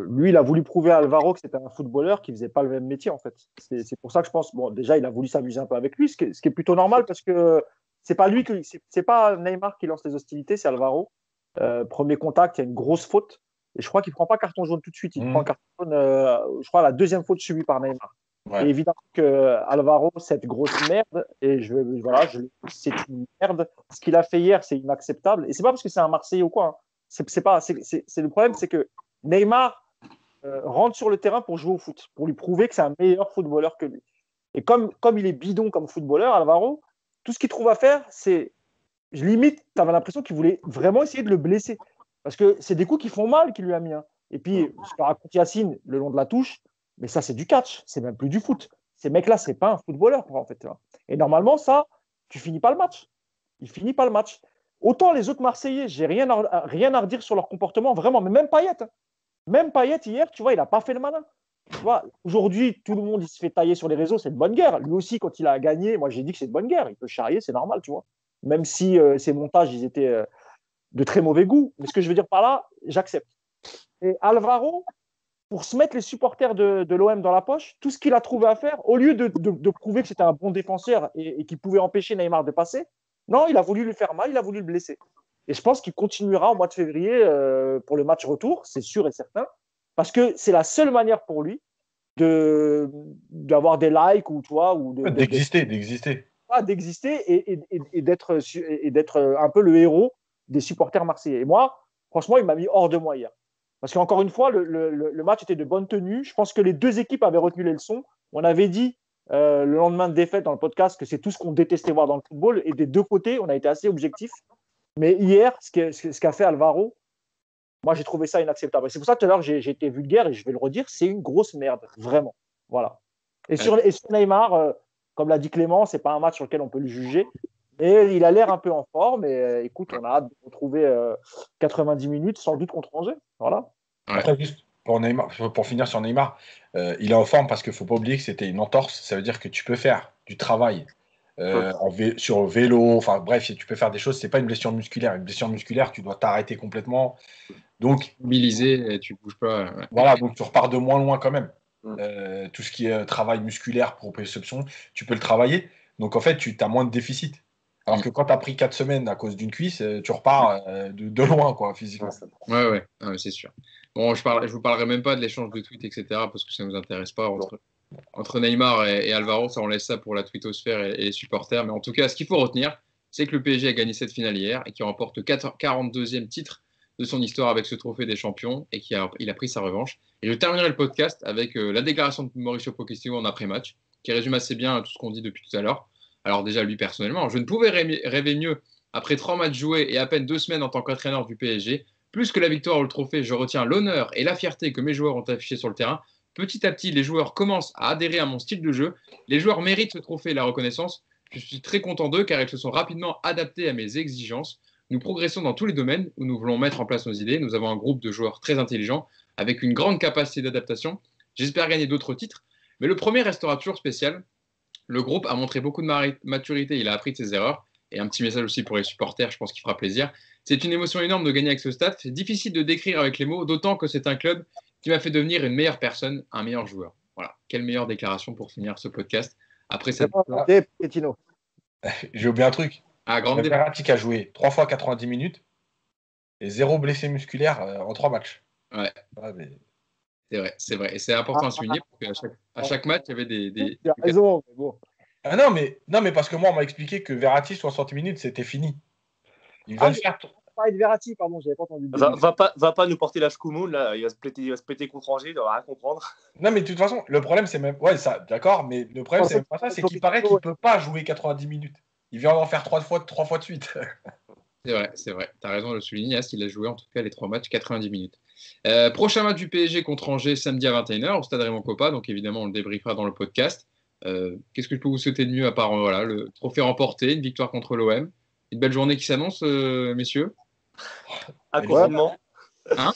Lui, il a voulu prouver à Alvaro que c'était un footballeur qui ne faisait pas le même métier, en fait. C'est pour ça que je pense, déjà, il a voulu s'amuser un peu avec lui, ce qui est plutôt normal parce que c'est pas Neymar qui lance les hostilités, c'est Alvaro. Premier contact, il y a une grosse faute. Et je crois qu'il ne prend pas carton jaune tout de suite. Il prend carton jaune, je crois, la deuxième faute subie par Neymar. Ouais. Et évidemment que Alvaro, cette grosse merde, et c'est une merde. Ce qu'il a fait hier, c'est inacceptable. Et c'est pas parce que c'est un Marseillais ou quoi. Hein. C'est le problème, c'est que Neymar rentre sur le terrain pour jouer au foot, pour lui prouver que c'est un meilleur footballeur que lui. Et comme il est bidon comme footballeur, Alvaro, tout ce qu'il trouve à faire, c'est. Limite, tu avais l'impression qu'il voulait vraiment essayer de le blesser. Parce que c'est des coups qui font mal qu'il lui a mis. Hein. Et puis, ce que raconte Yacine le long de la touche, mais ça, c'est du catch. C'est même plus du foot. Ces mecs-là, c'est pas un footballeur, en fait. Et normalement, ça, tu finis pas le match. Il finit pas le match. Autant les autres Marseillais, j'ai rien à redire sur leur comportement, vraiment. Mais même Payet. Hein. Même Payet, hier, tu vois, il n'a pas fait le malin. Tu vois, aujourd'hui, tout le monde, il se fait tailler sur les réseaux, c'est de bonne guerre. Lui aussi, quand il a gagné, moi, j'ai dit que c'est de bonne guerre. Il peut charrier, c'est normal, tu vois. Même si ces montages, ils étaient de très mauvais goût. Mais ce que je veux dire par là, j'accepte. Et Alvaro, pour se mettre les supporters de l'OM dans la poche, tout ce qu'il a trouvé à faire, au lieu de prouver que c'était un bon défenseur et qu'il pouvait empêcher Neymar de passer, non, il a voulu lui faire mal, il a voulu le blesser. Et je pense qu'il continuera au mois de février pour le match retour, c'est sûr et certain, parce que c'est la seule manière pour lui d'avoir des likes ou, tu vois, ou d'exister. Et d'être un peu le héros des supporters marseillais. Et moi, franchement, il m'a mis hors de moi hier. Parce qu'encore une fois, le match était de bonne tenue. Je pense que les deux équipes avaient retenu les leçons. On avait dit le lendemain de défaite dans le podcast que c'est tout ce qu'on détestait voir dans le football. Et des deux côtés, on a été assez objectifs. Mais hier, ce qu'a fait Alvaro, moi, j'ai trouvé ça inacceptable. Et c'est pour ça que tout à l'heure, j'ai été vulgaire et je vais le redire, c'est une grosse merde, vraiment. Voilà. Et sur Neymar, comme l'a dit Clément, c'est pas un match sur lequel on peut le juger. Mais il a l'air un peu en forme. Et écoute, on a hâte de retrouver 90 minutes, sans doute contre Angers. Voilà. Ouais. Après, juste pour finir sur Neymar, il est en forme parce qu'il ne faut pas oublier que c'était une entorse. Ça veut dire que tu peux faire du travail sur le vélo. Enfin bref, tu peux faire des choses. Ce n'est pas une blessure musculaire. Une blessure musculaire, tu dois t'arrêter complètement. Donc, mobilisé et tu ne bouges pas. Ouais. Voilà, donc tu repars de moins loin quand même. Tout ce qui est travail musculaire, proprioception, tu peux le travailler. Donc en fait, tu as moins de déficit. Alors que quand tu as pris 4 semaines à cause d'une cuisse, tu repars de loin, quoi, physiquement. Ouais, c'est sûr. Bon, je vous parlerai même pas de l'échange de tweets, etc., parce que ça ne nous intéresse pas. Entre Neymar et Alvaro, ça, on laisse ça pour la twittosphère et les supporters. Mais en tout cas, ce qu'il faut retenir, c'est que le PSG a gagné cette finale hier et qu'il remporte le 42e titre de son histoire avec ce trophée des champions et qu'il a pris sa revanche. Et je terminerai le podcast avec la déclaration de Mauricio Pochettino en après-match, qui résume assez bien tout ce qu'on dit depuis tout à l'heure. Alors déjà, lui personnellement, je ne pouvais rêver mieux après 3 matchs joués et à peine 2 semaines en tant qu'entraîneur du PSG. Plus que la victoire ou le trophée, je retiens l'honneur et la fierté que mes joueurs ont affiché sur le terrain. Petit à petit, les joueurs commencent à adhérer à mon style de jeu. Les joueurs méritent ce trophée et la reconnaissance. Je suis très content d'eux car ils se sont rapidement adaptés à mes exigences. Nous progressons dans tous les domaines où nous voulons mettre en place nos idées. Nous avons un groupe de joueurs très intelligents avec une grande capacité d'adaptation. J'espère gagner d'autres titres. Mais le premier restera toujours spécial. Le groupe a montré beaucoup de maturité. Il a appris de ses erreurs. Et un petit message aussi pour les supporters, je pense qu'il fera plaisir. C'est une émotion énorme de gagner avec ce stade. C'est difficile de décrire avec les mots, d'autant que c'est un club qui m'a fait devenir une meilleure personne, un meilleur joueur. Voilà. Quelle meilleure déclaration pour finir ce podcast. Après cette... J'ai oublié un truc. Grande Verratti qui a joué 3 fois 90 minutes et 0 blessé musculaire en 3 matchs. Ouais. Mais... C'est vrai. Et c'est important à souligner parce qu'à chaque match, il y avait des... Tu as raison, mais bon. Ah non, mais parce que moi, on m'a expliqué que Verratti, 60 minutes, c'était fini. Il va le faire. Parler de Verratti, pardon, j'avais pas entendu. Va pas nous porter la Shkoumoun, là. Il va se péter contre Angers, il doit rien comprendre. Non, mais de toute façon, le problème, c'est même. Ouais, ça, d'accord, mais le problème, c'est même pas ça, c'est qu'il paraît qu'il peut pas jouer 90 minutes. Il vient d'en faire 3 fois de suite. C'est vrai. Tu as raison de le souligner. Il a joué en tout cas les 3 matchs, 90 minutes. Prochain match du PSG contre Angers, samedi à 21h, au stade Raymond Kopa. Donc évidemment, on le débriefera dans le podcast. Qu'est-ce que je peux vous souhaiter de mieux à part le trophée remporté, une victoire contre l'OM, une belle journée qui s'annonce, messieurs. Un confinement. Hein?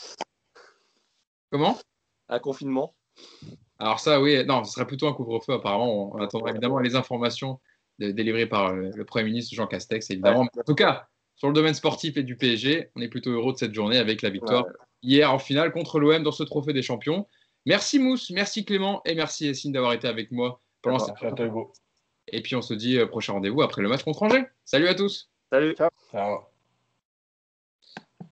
Comment? Un confinement. Alors ça, oui, non, ce serait plutôt un couvre-feu apparemment. On attendra évidemment les informations délivrées par le Premier ministre Jean Castex, évidemment. En tout cas, sur le domaine sportif et du PSG, on est plutôt heureux de cette journée avec la victoire hier en finale contre l'OM dans ce trophée des champions. Merci Mousse, merci Clément et merci Yacine d'avoir été avec moi pendant cette Hugo. Et puis on se dit prochain rendez-vous après le match contre Angers. Salut à tous. Salut. Ciao. Ciao.